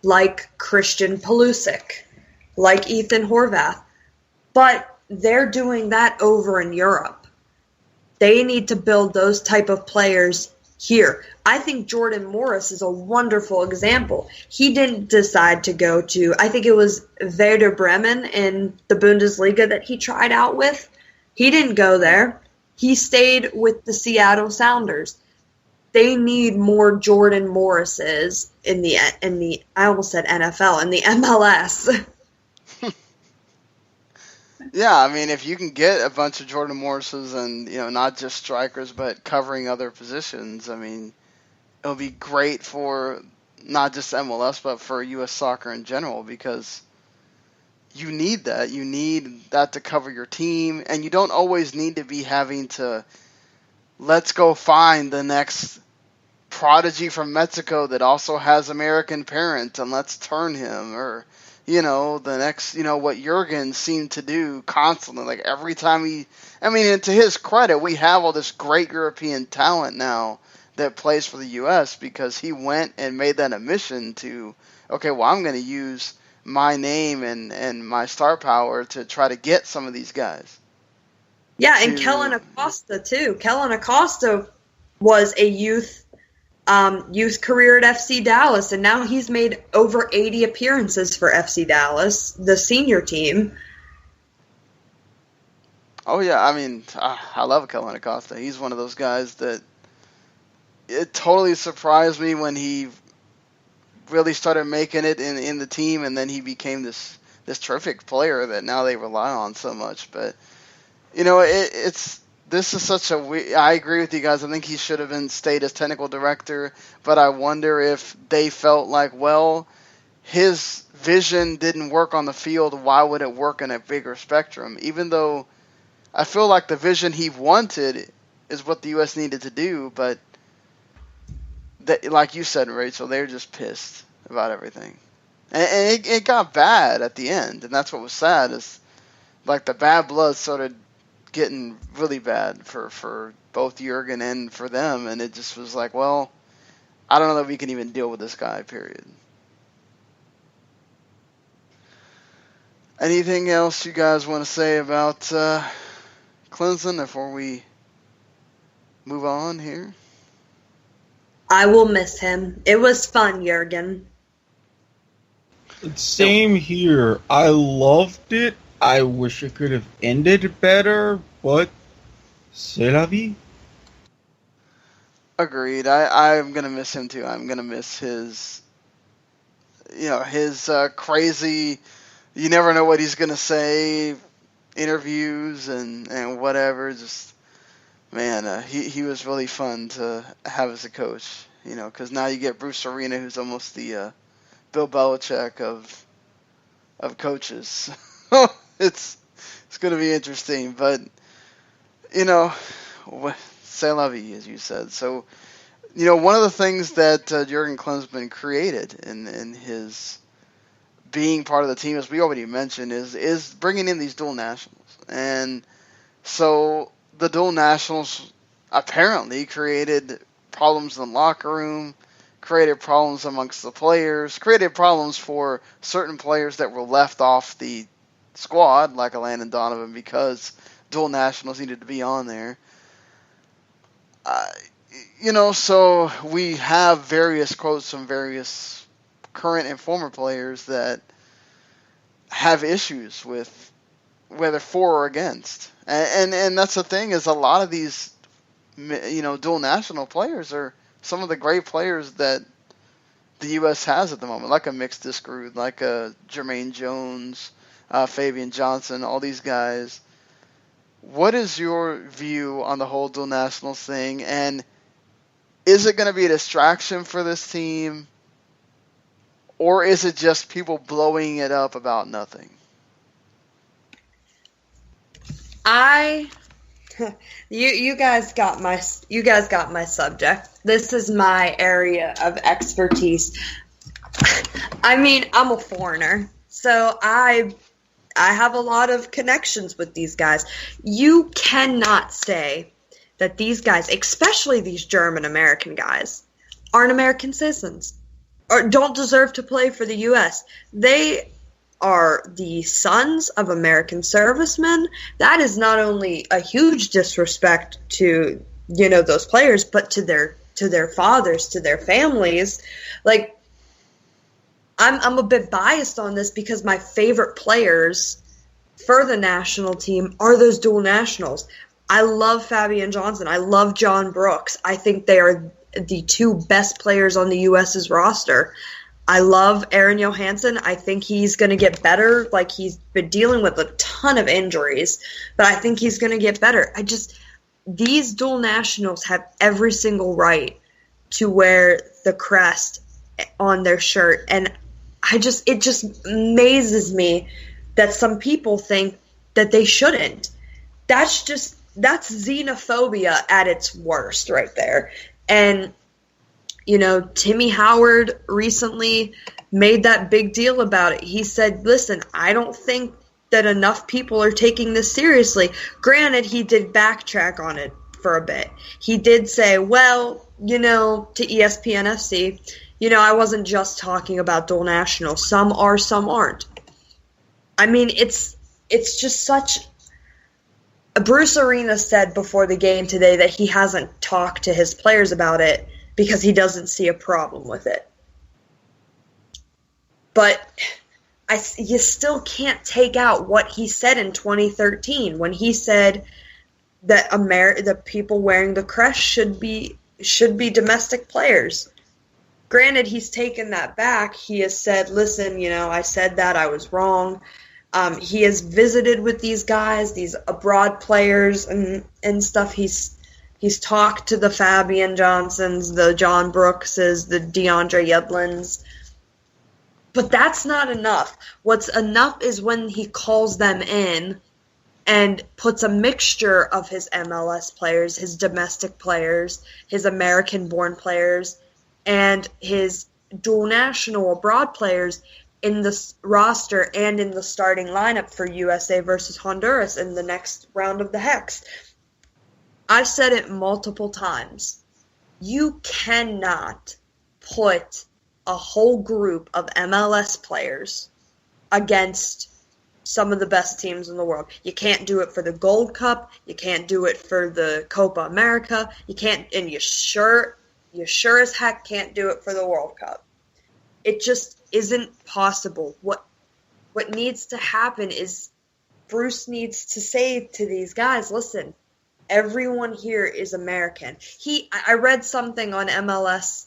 like Christian Pulisic, like Ethan Horvath, but they're doing that over in Europe. They need to build those type of players here. I think Jordan Morris is a wonderful example. He didn't decide to go to, I think it was Werder Bremen in the Bundesliga that he tried out with. He didn't go there. He stayed with the Seattle Sounders. They need more Jordan Morrises in the I almost said NFL, in the MLS. Yeah, I mean, if you can get a bunch of Jordan Morrises and, not just strikers, but covering other positions, I mean, it'll be great for not just MLS, but for U.S. soccer in general, because you need that. You need that to cover your team, and you don't always need to be having to, let's go find the next prodigy from Mexico that also has American parents, and let's turn him, or the next, what Jurgen seemed to do constantly. Like every time and to his credit, we have all this great European talent now that plays for the U.S. because he went and made that a mission to, okay, well, I'm going to use my name and my star power to try to get some of these guys. Yeah, and Kellen Acosta, too. Kellen Acosta was a youth career at FC Dallas, and now he's made over 80 appearances for FC Dallas, the senior team. Oh, yeah, I mean, I love Kellen Acosta. He's one of those guys that it totally surprised me when he really started making it in the team, and then he became this terrific player that now they rely on so much. But, this is such I agree with you guys. I think he should have stayed as technical director, but I wonder if they felt like, well, his vision didn't work on the field. Why would it work in a bigger spectrum? Even though I feel like the vision he wanted is what the U.S. needed to do, but like you said, Rachel, they were just pissed about everything. And it got bad at the end, and that's what was sad, is like the bad blood started getting really bad for both Jurgen and for them, and it just was like, well, I don't know that we can even deal with this guy, period. Anything else you guys want to say about Klinsman before we move on here? I will miss him. It was fun, Jurgen. Same here. I loved it. I wish it could have ended better, but c'est la vie. Agreed. I'm going to miss him too. I'm going to miss his crazy, you never know what he's going to say, interviews and whatever. Just, man, he was really fun to have as a coach, because now you get Bruce Arena, who's almost the Bill Belichick of coaches. It's going to be interesting, but c'est la vie, as you said. So, one of the things that Jurgen Klinsman created in his being part of the team, as we already mentioned, is bringing in these dual nationals, and so the dual nationals apparently created problems in the locker room, created problems amongst the players, created problems for certain players that were left off the squad, like Landon Donovan, because dual nationals needed to be on there. So we have various quotes from various current and former players that have issues with whether for or against. And that's the thing, is a lot of these, dual national players are some of the great players that the U.S. has at the moment, like a Mix Discrude, like a Jermaine Jones, Fabian Johnson, all these guys. What is your view on the whole dual nationals thing, and is it going to be a distraction for this team, or is it just people blowing it up about nothing? You guys got my subject. This is my area of expertise. I mean, I'm a foreigner, so I have a lot of connections with these guys. You cannot say that these guys, especially these German American guys, aren't American citizens or don't deserve to play for the U.S. They are the sons of American servicemen. That is not only a huge disrespect to, those players, but to their fathers, to their families. Like, I'm a bit biased on this because my favorite players for the national team are those dual nationals. I love Fabian Johnson. I love John Brooks. I think they are the two best players on the U.S.'s roster. I love Aaron Johansson. I think he's going to get better. Like, he's been dealing with a ton of injuries, but I think he's going to get better. These dual nationals have every single right to wear the crest on their shirt, and it just amazes me that some people think that they shouldn't. That's xenophobia at its worst right there. And, Timmy Howard recently made that big deal about it. He said, listen, I don't think that enough people are taking this seriously. Granted, he did backtrack on it for a bit. He did say, well, to ESPN FC, I wasn't just talking about dual nationals. Some are, some aren't. I mean, it's just such... Bruce Arena said before the game today that he hasn't talked to his players about it because he doesn't see a problem with it. But you still can't take out what he said in 2013 when he said that the people wearing the crest should be domestic players. Granted, he's taken that back. He has said, listen, I said that, I was wrong. He has visited with these guys, these abroad players and stuff. He's talked to the Fabian Johnsons, the John Brookses, the DeAndre Yedlins. But that's not enough. What's enough is when he calls them in and puts a mixture of his MLS players, his domestic players, his American-born players, and his dual national abroad players in the roster and in the starting lineup for USA versus Honduras in the next round of the Hex. I've said it multiple times. You cannot put a whole group of MLS players against some of the best teams in the world. You can't do it for the Gold Cup. You can't do it for the Copa America. You can't, and you sure as heck can't do it for the World Cup. It just isn't possible. What needs to happen is Bruce needs to say to these guys, listen, everyone here is American. I read something on MLS,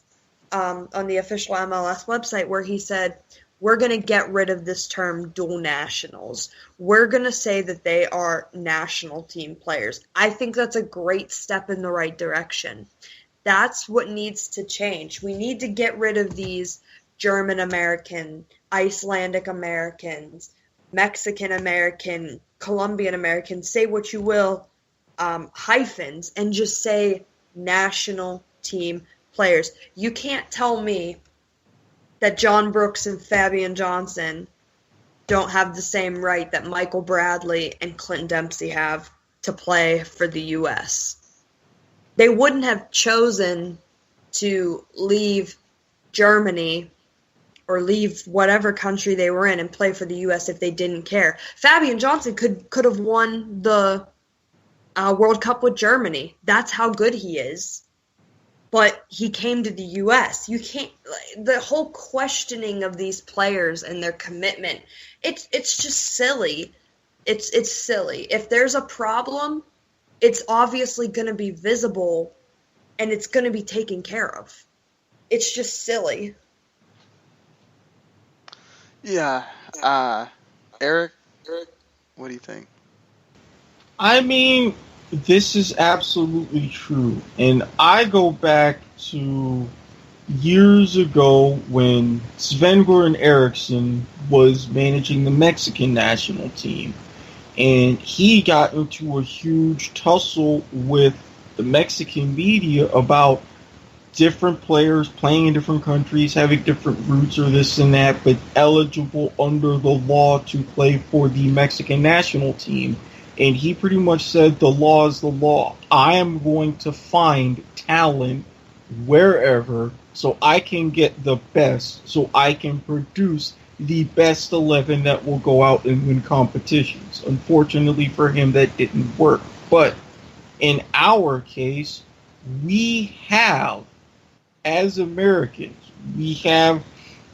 on the official MLS website where he said, we're going to get rid of this term dual nationals. We're going to say that they are national team players. I think that's a great step in the right direction. That's what needs to change. We need to get rid of these German American, Icelandic Americans, Mexican American, Colombian American, say what you will, hyphens, and just say national team players. You can't tell me that John Brooks and Fabian Johnson don't have the same right that Michael Bradley and Clinton Dempsey have to play for the U.S. They wouldn't have chosen to leave Germany or leave whatever country they were in and play for the U.S. if they didn't care. Fabian Johnson could have won the World Cup with Germany. That's how good he is. But he came to the U.S. You can't. The whole questioning of these players and their commitment. It's just silly. It's silly. If there's a problem, it's obviously going to be visible, and it's going to be taken care of. It's just silly. Yeah. Erik, what do you think? I mean, this is absolutely true. And I go back to years ago when Sven-Göran Eriksson was managing the Mexican national team. And he got into a huge tussle with the Mexican media about different players playing in different countries, having different roots or this and that, but eligible under the law to play for the Mexican national team. And he pretty much said the law is the law. I am going to find talent wherever so I can get the best, so I can produce the best 11 that will go out and win competitions. Unfortunately for him, that didn't work. But in our case, we have, as Americans, I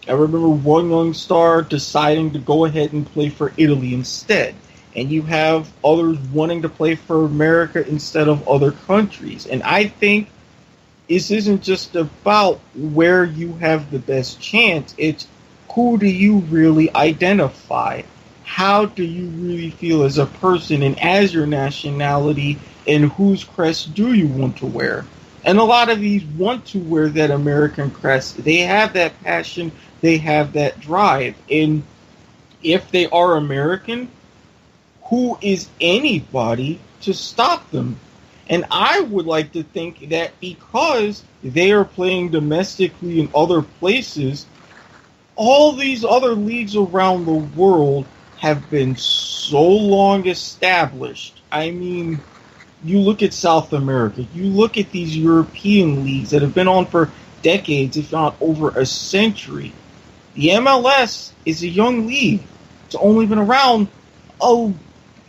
remember one young star deciding to go ahead and play for Italy instead. And you have others wanting to play for America instead of other countries. And I think this isn't just about where you have the best chance. It's who do you really identify? How do you really feel as a person and as your nationality, and whose crest do you want to wear? And a lot of these want to wear that American crest. They have that passion. They have that drive. And if they are American, who is anybody to stop them? And I would like to think that because they are playing domestically in other places, all these other leagues around the world have been so long established. I mean, you look at South America, you look at these European leagues that have been on for decades, if not over a century. The MLS is a young league. It's only been around,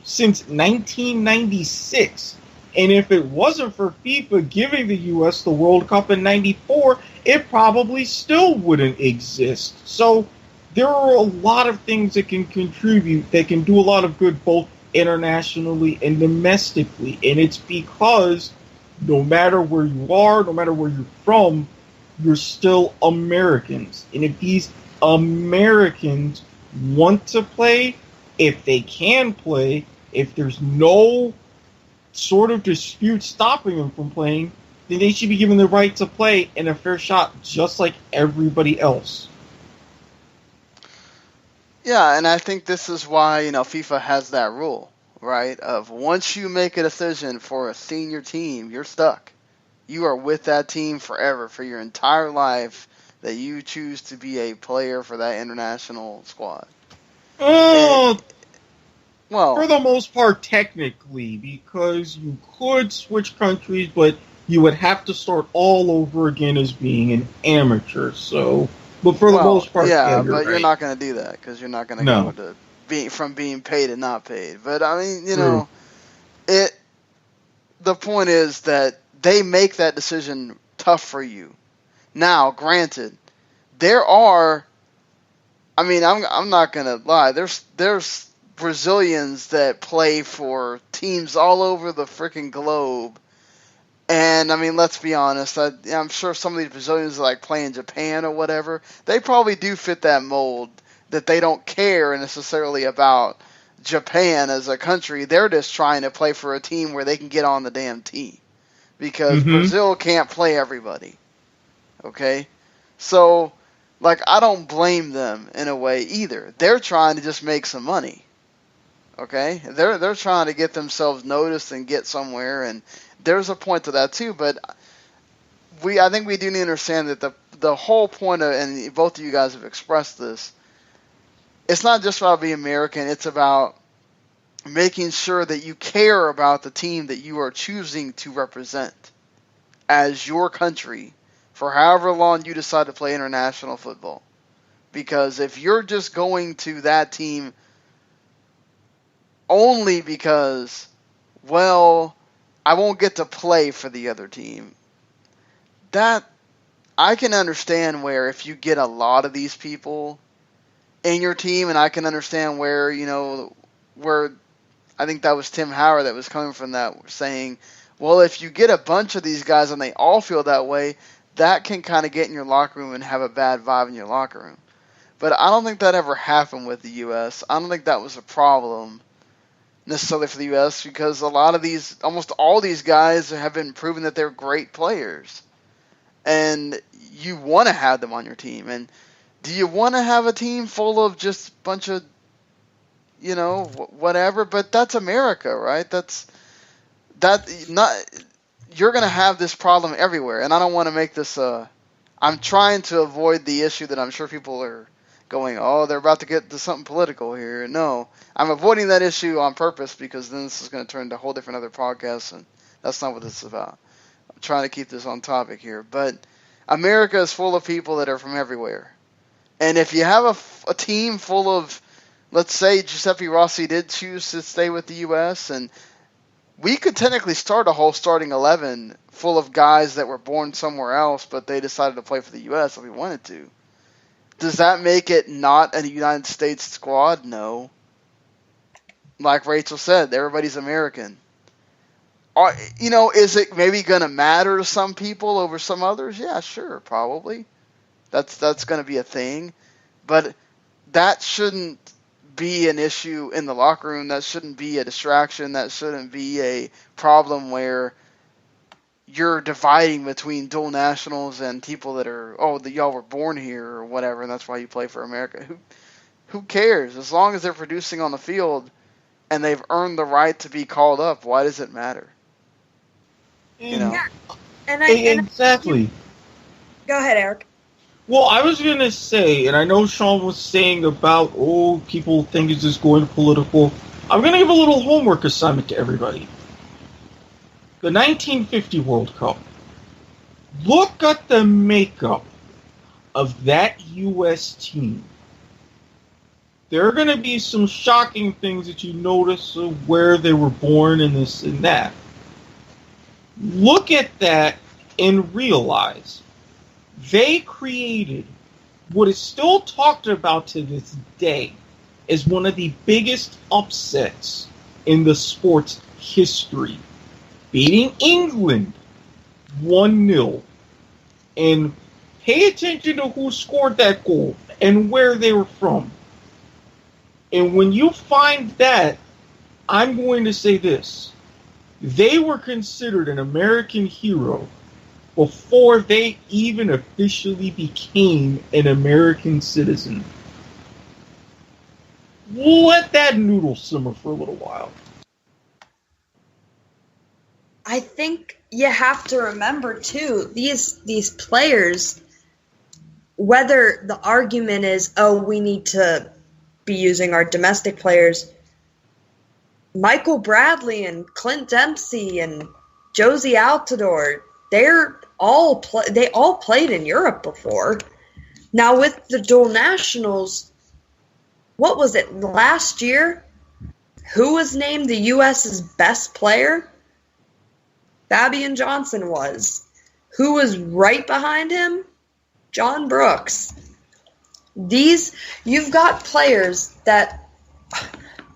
since 1996. And if it wasn't for FIFA giving the U.S. the World Cup in 94, it probably still wouldn't exist. So there are a lot of things that can contribute, that can do a lot of good both internationally and domestically. And it's because no matter where you are, no matter where you're from, you're still Americans. And if these Americans want to play, if they can play, if there's no sort of dispute stopping them from playing, then they should be given the right to play and a fair shot just like everybody else. Yeah, and I think this is why, FIFA has that rule, right? Of once you make a decision for a senior team, you're stuck. You are with that team forever, for your entire life, that you choose to be a player for that international squad. Well, for the most part, technically, because you could switch countries, but you would have to start all over again as being an amateur. So, but for the most part, but right. You're not going to do that because you're not going to go to from being paid and not paid. But I mean, the point is that they make that decision tough for you. Now, granted, there are. I mean, I'm not going to lie. There's Brazilians that play for teams all over the freaking globe. And, I mean, let's be honest. I'm sure some of these Brazilians like play in Japan or whatever. They probably do fit that mold that they don't care necessarily about Japan as a country. They're just trying to play for a team where they can get on the damn team. Because Brazil can't play everybody. Okay? So, I don't blame them in a way either. They're trying to just make some money. Okay? They're trying to get themselves noticed and get somewhere, and there's a point to that too, but I think we do need to understand that the whole point of, and both of you guys have expressed this, it's not just about being American, it's about making sure that you care about the team that you are choosing to represent as your country for however long you decide to play international football. Because if you're just going to that team only because, I won't get to play for the other team, that I can understand where if you get a lot of these people in your team, and I can understand where, where I think that was Tim Howard that was coming from that, saying, well, if you get a bunch of these guys and they all feel that way, that can kind of get in your locker room and have a bad vibe in your locker room. But I don't think that ever happened with the U.S. I don't think that was a problem necessarily for the U.S. because almost all these guys have been proven that they're great players. And you want to have them on your team. And do you want to have a team full of just a bunch of, whatever? But that's America, right? You're going to have this problem everywhere. And I don't want to make this I'm trying to avoid the issue that I'm sure people are going, oh, they're about to get to something political here. No, I'm avoiding that issue on purpose because then this is going to turn into a whole different other podcast, and that's not what this is about. I'm trying to keep this on topic here. But America is full of people that are from everywhere. And if you have a team full of, let's say Giuseppe Rossi did choose to stay with the U.S., and we could technically start a whole starting 11 full of guys that were born somewhere else, but they decided to play for the U.S. if we wanted to. Does that make it not a United States squad? No. Like Rachael said, everybody's American. Is it maybe going to matter to some people over some others? Yeah, sure, probably. That's going to be a thing. But that shouldn't be an issue in the locker room. That shouldn't be a distraction. That shouldn't be a problem where you're dividing between dual nationals and people that are, y'all were born here or whatever, and that's why you play for America. Who cares? As long as they're producing on the field and they've earned the right to be called up, why does it matter? Yeah. Exactly. Go ahead, Erik. Well, I was going to say, and I know Sean was saying about, people think it's just going political. I'm going to give a little homework assignment to everybody. The 1950 World Cup. Look at the makeup of that U.S. team. There are going to be some shocking things that you notice of where they were born and this and that. Look at that and realize they created what is still talked about to this day as one of the biggest upsets in the sport's history. Beating England 1-0. And pay attention to who scored that goal and where they were from. And when you find that, I'm going to say this. They were considered an American hero before they even officially became an American citizen. Let that noodle simmer for a little while. I think you have to remember, too, these players, whether the argument is, we need to be using our domestic players, Michael Bradley and Clint Dempsey and Josie Altidore, they all played in Europe before. Now, with the dual nationals, what was it, last year? Who was named the U.S.'s best player? Fabian Johnson was. Who was right behind him? John Brooks. You've got players that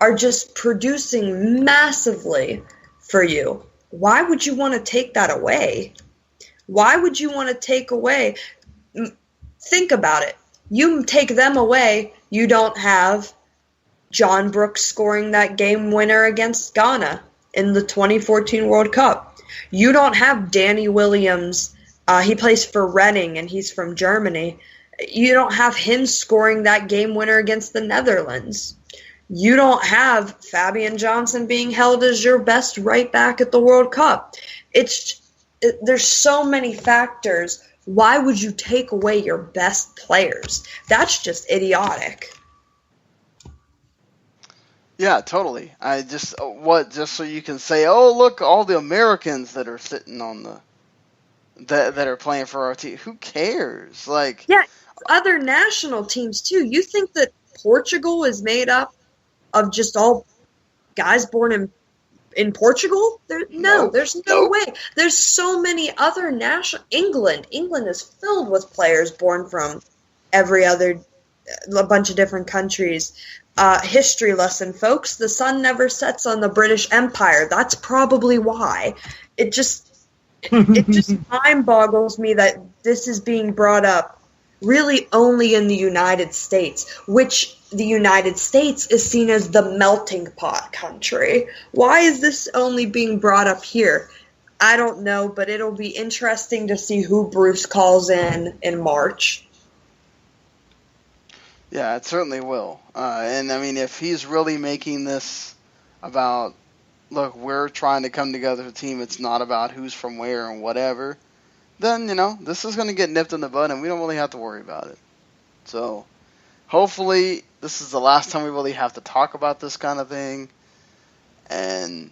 are just producing massively for you. Why would you want to take that away? Why would you want to take away? Think about it. You take them away, you don't have John Brooks scoring that game winner against Ghana in the 2014 World Cup. You don't have Danny Williams. He plays for Reading, and he's from Germany. You don't have him scoring that game winner against the Netherlands. You don't have Fabian Johnson being held as your best right back at the World Cup. There's so many factors. Why would you take away your best players? That's just idiotic. Yeah, totally. Just so you can say, look, all the Americans that are sitting on that are playing for our team. Who cares? Yeah, other national teams too. You think that Portugal is made up of just all guys born in Portugal? There's no way. There's so many other national. England is filled with players born from a bunch of different countries. History lesson, folks. The sun never sets on the British Empire. That's probably why. It just mind boggles me that this is being brought up really only in the United States, which the United States is seen as the melting pot country. Why is this only being brought up here? I don't know, but it'll be interesting to see who Bruce calls in March. Yeah, it certainly will. And I mean, if he's really making this about, look, we're trying to come together as a team, it's not about who's from where and whatever, then, this is going to get nipped in the bud and we don't really have to worry about it. So, hopefully, this is the last time we really have to talk about this kind of thing. And,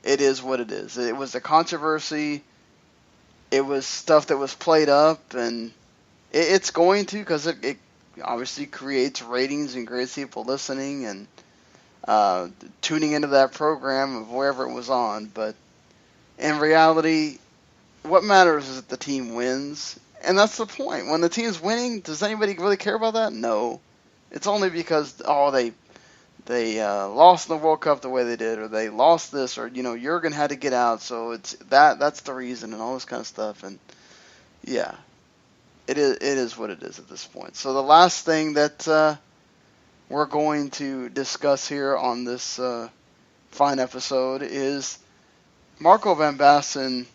it is what it is. It was a controversy. It was stuff that was played up, and it's going to, because it obviously creates ratings and creates people listening and tuning into that program of wherever it was on. But in reality, what matters is that the team wins, and that's the point. When the team's winning, does anybody really care about that? No. It's only because, they lost in the World Cup the way they did, or they lost this, or, Jurgen had to get out, so it's that's the reason, and all this kind of stuff. And, yeah, it is what it is at this point. So the last thing that we're going to discuss here on this fine episode is Marco Van Basten,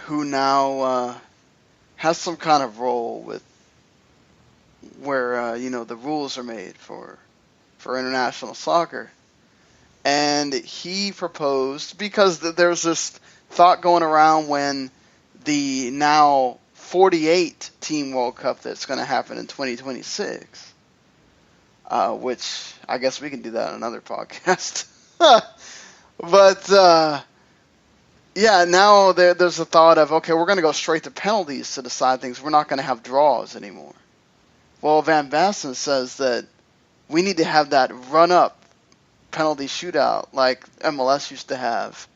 who now has some kind of role with where, the rules are made for international soccer. And he proposed, because there's this thought going around when the now 48 Team World Cup that's going to happen in 2026, which I guess we can do that on another podcast. But, yeah, now there's a thought of, okay, we're going to go straight to penalties to decide things. We're not going to have draws anymore. Well, Van Basten says that we need to have that run-up penalty shootout like MLS used to have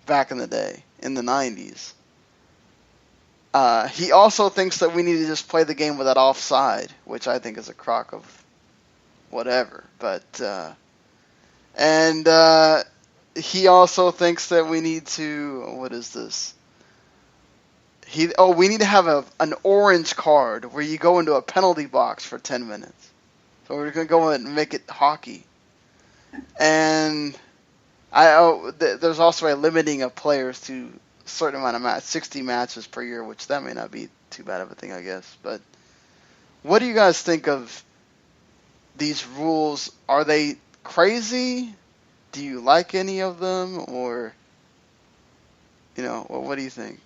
back in the day, in the 90s. He also thinks that we need to just play the game without offside, which I think is a crock of whatever. But he also thinks that we need to, what is this? We need to have an orange card where you go into a penalty box for 10 minutes. So we're going to go and make it hockey. And there's also a limiting of players to a certain amount of matches, 60 matches per year, which that may not be too bad of a thing, I guess. But what do you guys think of these rules? Are they crazy? Do you like any of them? Or, what do you think?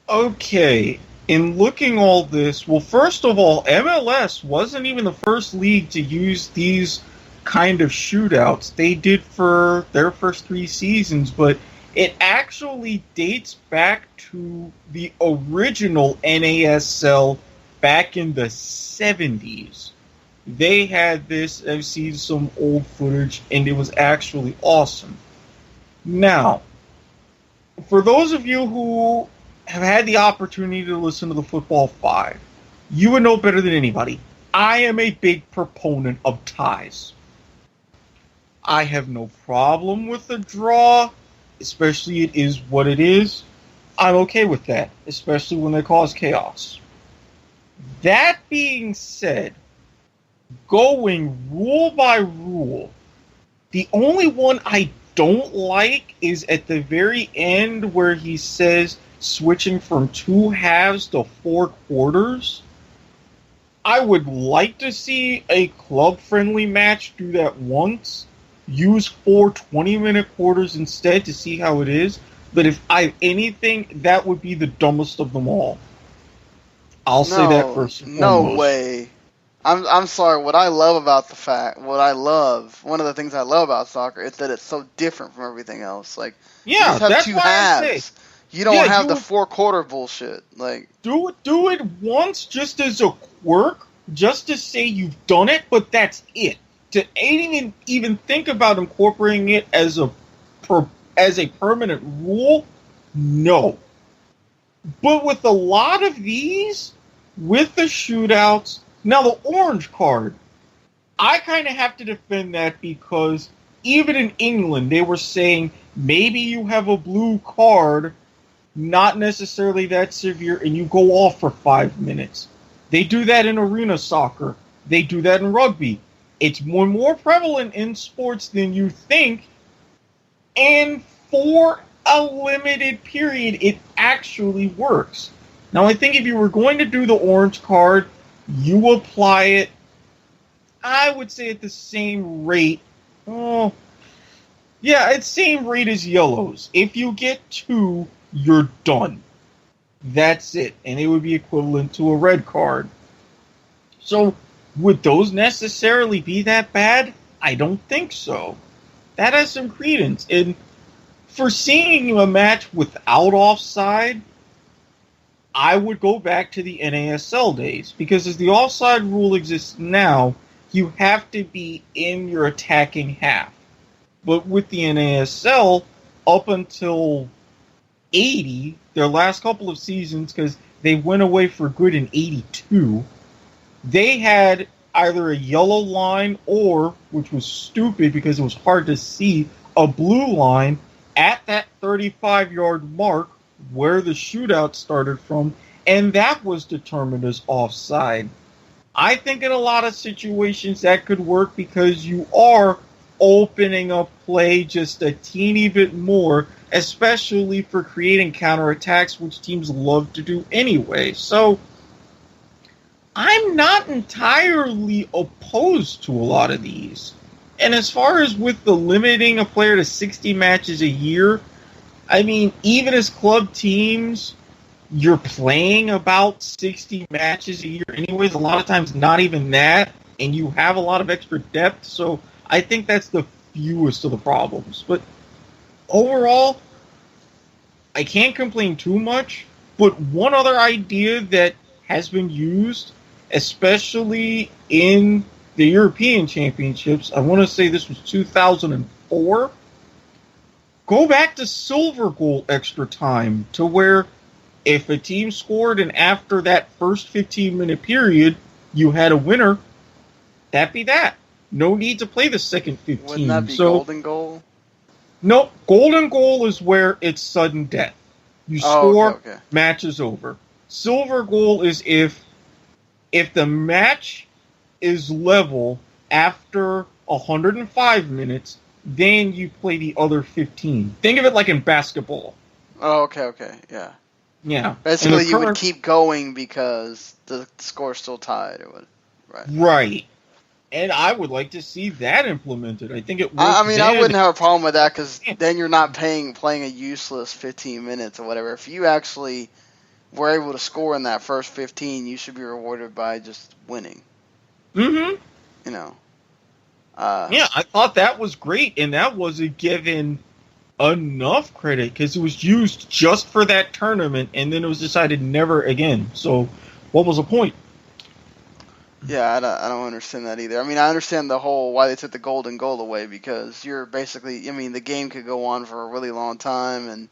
Okay, in looking all this, well, first of all, MLS wasn't even the first league to use these kind of shootouts. They did for their first 3 seasons, but it actually dates back to the original NASL back in the 70s. They had this, I've seen some old footage, and it was actually awesome. Now, for those of you who have had the opportunity to listen to the Football 5, you would know better than anybody. I am a big proponent of ties. I have no problem with the draw, especially it is what it is. I'm okay with that, especially when they cause chaos. That being said, going rule by rule, the only one I don't like is at the very end where he says switching from 2 halves to 4 quarters. I would like to see a club-friendly match do that once. Use 4 20-minute quarters instead to see how it is. But if I have anything, that would be the dumbest of them all. I'll say that first and no foremost. way. I'm sorry. One of the things I love about soccer is that it's so different from everything else. Like, Yeah, you just have that's 2 why I halves. say, You don't have the 4-quarter bullshit. Like, do it once just as a quirk, just to say you've done it, but that's it. To even think about incorporating it as a permanent rule, no. But with a lot of these, with the shootouts, now the orange card, I kind of have to defend that because even in England, they were saying maybe you have a blue card not necessarily that severe, and you go off for 5 minutes. They do that in arena soccer. They do that in rugby. It's more prevalent in sports than you think, and for a limited period, it actually works. Now, I think if you were going to do the orange card, you apply it, I would say at the same rate. Oh, yeah, it's same rate as yellows. If you get 2, you're done. That's it. And it would be equivalent to a red card. So, would those necessarily be that bad? I don't think so. That has some credence. And for seeing a match without offside, I would go back to the NASL days. Because as the offside rule exists now, you have to be in your attacking half. But with the NASL, up until 80, their last couple of seasons, because they went away for good in 82, they had either a yellow line or, which was stupid because it was hard to see, a blue line at that 35-yard mark where the shootout started from, and that was determined as offside. I think in a lot of situations that could work because you are opening up play just a teeny bit more, especially for creating counterattacks, which teams love to do anyway. So I'm not entirely opposed to a lot of these. And as far as with the limiting a player to 60 matches a year, I mean, even as club teams, you're playing about 60 matches a year anyways, a lot of times not even that, and you have a lot of extra depth, so I think that's the fewest of the problems. But overall, I can't complain too much, but one other idea that has been used, especially in the European Championships, I want to say this was 2004, go back to silver goal extra time, to where if a team scored and after that first 15-minute period you had a winner, that'd be that. No need to play the second 15. Wouldn't that be golden goal? No, golden goal is where it's sudden death. You score, okay. Match is over. Silver goal is if the match is level after 105 minutes, then you play the other 15. Think of it like in basketball. Oh, okay, yeah. Yeah. Basically, you would keep going because the score's still tied. Right. Right. And I would like to see that implemented. I think it would. I mean, I wouldn't have a problem with that because then you're not playing a useless 15 minutes or whatever. If you actually were able to score in that first 15, you should be rewarded by just winning. Mm-hmm. You know. Yeah, I thought that was great, and that wasn't given enough credit because it was used just for that tournament, and then it was decided never again. So, what was the point? Yeah, I don't understand that either. I mean, I understand the whole why they took the golden goal away because you're basically, I mean, the game could go on for a really long time, and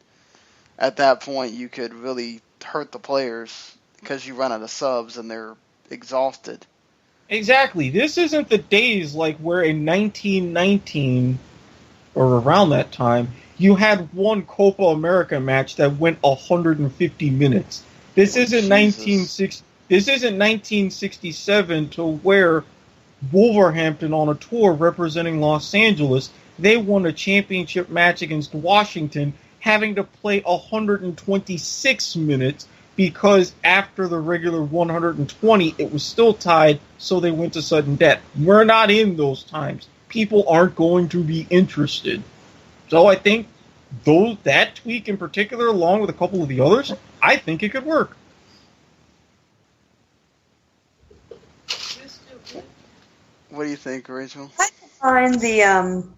at that point you could really hurt the players because you run out of subs and they're exhausted. Exactly. This isn't the days like where in 1919 or around that time you had one Copa America match that went 150 minutes. This isn't 1960. This isn't 1967 to where Wolverhampton on a tour representing Los Angeles, they won a championship match against Washington, having to play 126 minutes because after the regular 120, it was still tied, so they went to sudden death. We're not in those times. People aren't going to be interested. So I think that tweak in particular, along with a couple of the others, I think it could work. What do you think, Rachel? I find the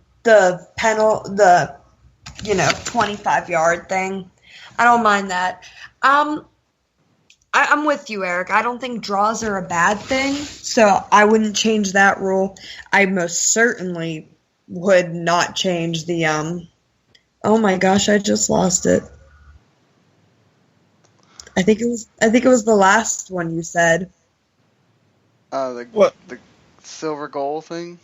25-yard thing. I don't mind that. I'm with you, Eric. I don't think draws are a bad thing, so I wouldn't change that rule. I most certainly would not change the oh my gosh, I just lost it. I think it was the last one you said. What? The silver goal thing?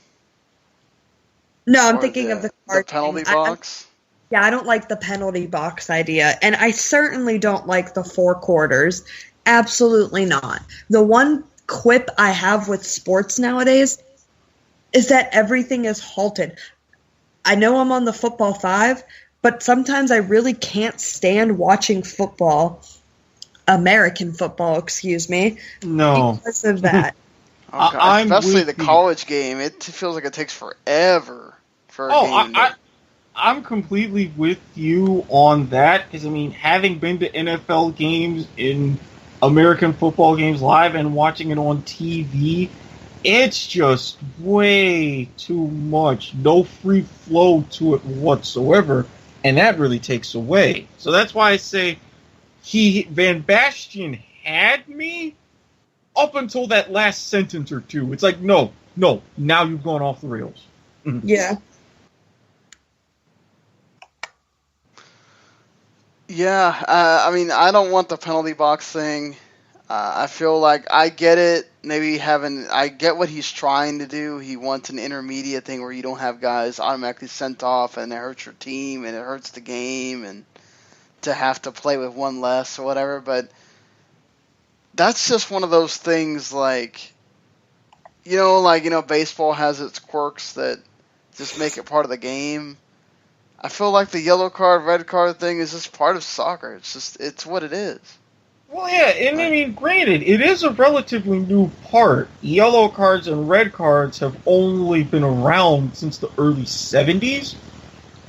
No, I'm thinking of the card. The penalty box? Yeah, I don't like the penalty box idea, and I certainly don't like the 4 quarters. Absolutely not. The one quip I have with sports nowadays is that everything is halted. I know I'm on the football 5, but sometimes I really can't stand watching football, American football, excuse me, No. because of that. Oh, God. I'm Especially with the you. college game. It feels like it takes forever for a game. I'm completely with you on that because, I mean, having been to NFL games in American football games live and watching it on TV, it's just way too much. No free flow to it whatsoever, and that really takes away. So that's why I say Van Basten had me up until that last sentence or two. It's like, no, now you've gone off the rails. Yeah. Yeah, I mean, I don't want the penalty box thing. I feel like I get it. I get what he's trying to do. He wants an intermediate thing where you don't have guys automatically sent off and it hurts your team and it hurts the game and to have to play with one less or whatever. But that's just one of those things like baseball has its quirks that just make it part of the game. I feel like the yellow card, red card thing is just part of soccer. It's what it is. Well, yeah, and I mean, granted, it is a relatively new part. Yellow cards and red cards have only been around since the early 70s,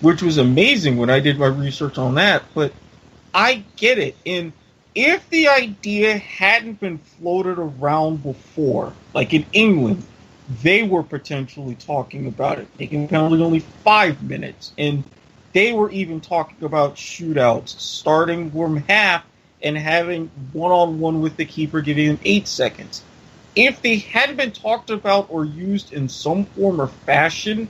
which was amazing when I did my research on that, but I get it. And if the idea hadn't been floated around before, like in England, they were potentially talking about it, making the penalty only 5 minutes, and they were even talking about shootouts, starting from half and having one-on-one with the keeper, giving them 8 seconds. If they hadn't been talked about or used in some form or fashion,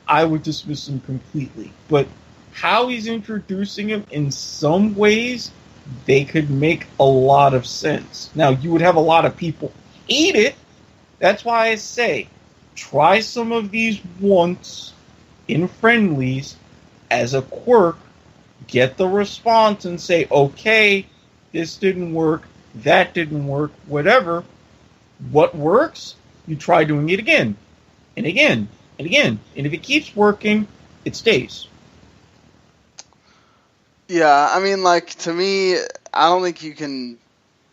I would dismiss them completely. But how he's introducing them in some ways, they could make a lot of sense. Now, you would have a lot of people hate it. That's why I say, try some of these once in friendlies as a quirk, get the response and say, okay, this didn't work, that didn't work, whatever. What works, you try doing it again, and again, and again. And if it keeps working, it stays. Yeah, I mean, like, to me, I don't think you can...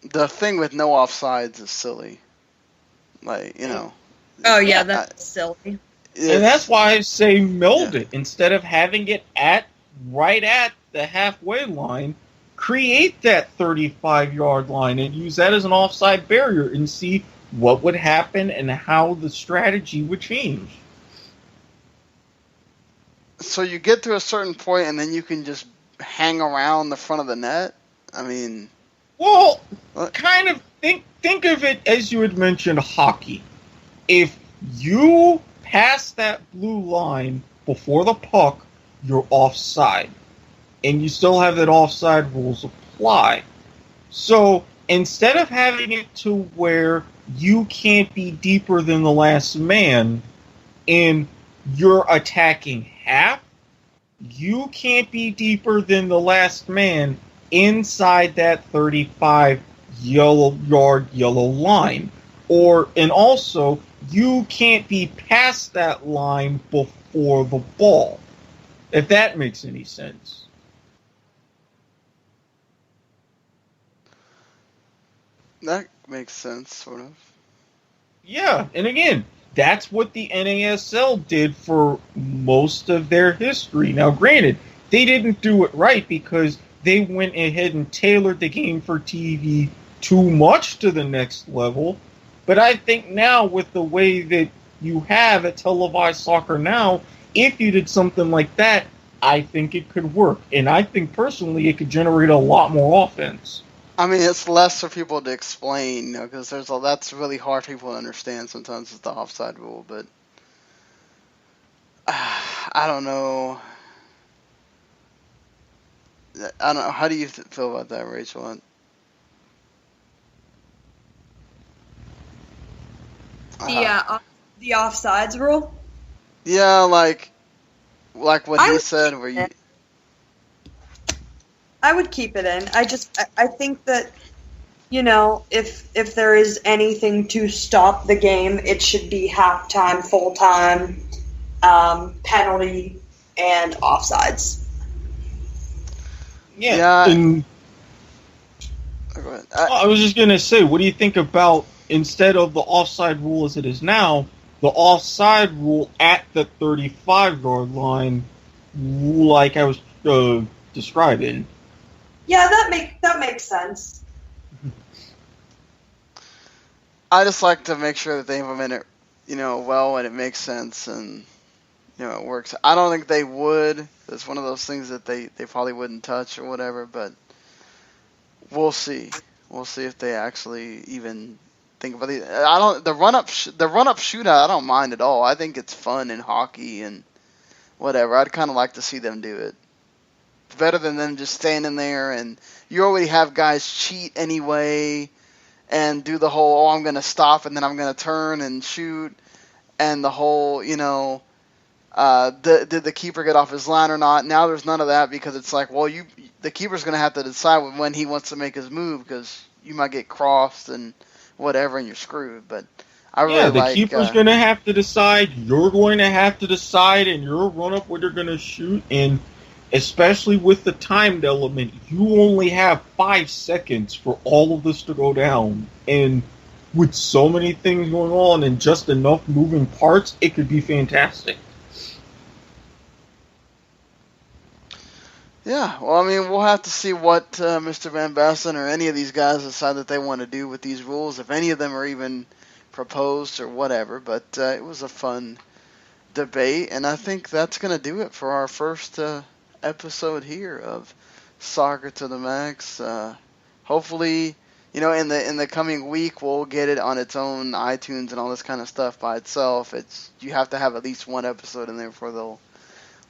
The thing with no offsides is silly. Like, Oh, yeah, that's silly. And that's why I say meld it. Instead of having it right at the halfway line, create that 35-yard line and use that as an offside barrier and see what would happen and how the strategy would change. So you get to a certain point and then you can just hang around the front of the net? I mean... Well, kind of think of it as you had mentioned hockey. If you pass that blue line before the puck, you're offside. And you still have that offside rules apply. So instead of having it to where you can't be deeper than the last man and you're attacking half, you can't be deeper than the last man inside that 35 yellow line. And also, you can't be past that line before the ball. If that makes any sense. That makes sense, sort of. Yeah, and again, that's what the NASL did for most of their history. Now, granted, they didn't do it right because they went ahead and tailored the game for TV too much to the next level. But I think now, with the way that you have a televised soccer now, if you did something like that, I think it could work. And I think, personally, it could generate a lot more offense. I mean, it's less for people to explain, because that's really hard for people to understand sometimes with the offside rule, but I don't know. I don't know. How do you feel about that, Rachel? The offsides rule? Yeah, like what he said, where you... I would keep it in. I think that, if there is anything to stop the game, it should be halftime, full time, penalty, and offsides. Yeah. And Go ahead. I was just gonna say, what do you think about, instead of the offside rule as it is now, the offside rule at the 35-yard line, like I was describing? Yeah, that makes sense. I just like to make sure that they implement it, well, and it makes sense, and it works. I don't think they would. It's one of those things that they probably wouldn't touch or whatever, but we'll see. We'll see if they actually even think about it. The run up shootout. I don't mind at all. I think it's fun in hockey and whatever. I'd kind of like to see them do it. It's better than them just standing there, and you already have guys cheat anyway and do the whole, I'm going to stop and then I'm going to turn and shoot, and the whole, did the keeper get off his line or not? Now there's none of that, because it's like, well, the keeper's going to have to decide when he wants to make his move, because you might get crossed and whatever and you're screwed. But I really the keeper's going to have to decide, you're going to have to decide, and you're run up where you're going to shoot, and especially with the timed element, you only have 5 seconds for all of this to go down. And with so many things going on and just enough moving parts, it could be fantastic. Yeah, well, I mean, we'll have to see what Mr. Van Basten or any of these guys decide that they want to do with these rules, if any of them are even proposed or whatever. But it was a fun debate, and I think that's going to do it for our first episode here of Soccer to the Max. Hopefully, in the coming week, we'll get it on its own iTunes and all this kind of stuff by itself. You have to have at least one episode in there before they'll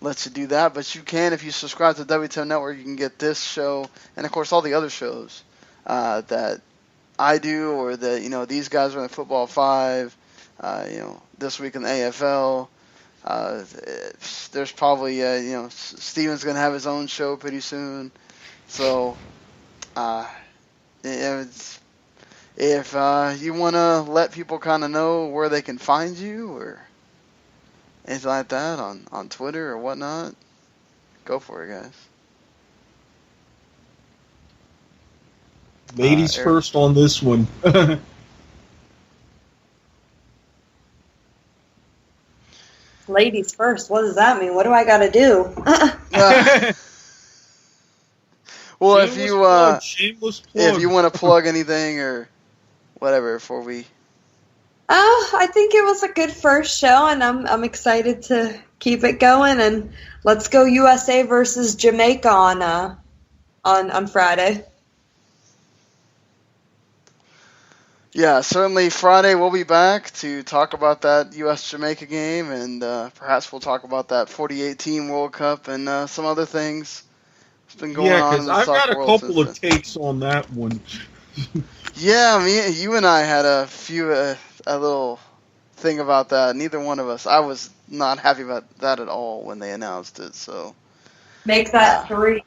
let you do that. But you can, if you subscribe to W10 Network, you can get this show and of course all the other shows that I do, or that these guys are in Football 5. This week in the AFL. There's probably, Steven's going to have his own show pretty soon. So, if you want to let people kind of know where they can find you or anything like that on Twitter or whatnot, go for it, guys. Ladies first on this one. Ladies first. What does that mean? What do I got to do? Well, if you want to plug anything or whatever before we. I think it was a good first show, and I'm excited to keep it going. And let's go USA versus Jamaica on Friday. Yeah, certainly Friday we'll be back to talk about that U.S.-Jamaica game, and perhaps we'll talk about that 4018 World Cup and some other things that's been going on in the I've soccer got a world couple of takes on that one. Yeah, you and I had a little thing about that. Neither one of us. I was not happy about that at all when they announced it. So make that 3.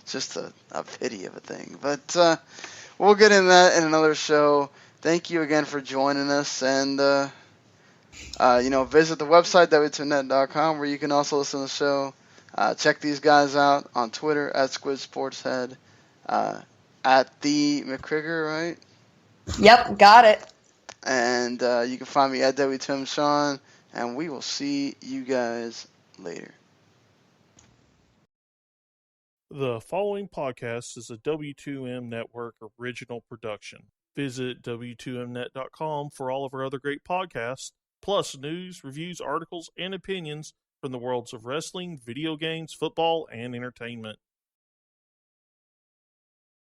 Just a pity of a thing, but. We'll get into that in another show. Thank you again for joining us, and visit the website w2net.com, where you can also listen to the show. Check these guys out on Twitter at Squid Sportshead, at the McKriger, right? Yep, got it. And you can find me at W2M and we will see you guys later. The following podcast is a W2M Network original production. Visit W2Mnet.com for all of our other great podcasts, plus news, reviews, articles, and opinions from the worlds of wrestling, video games, football, and entertainment.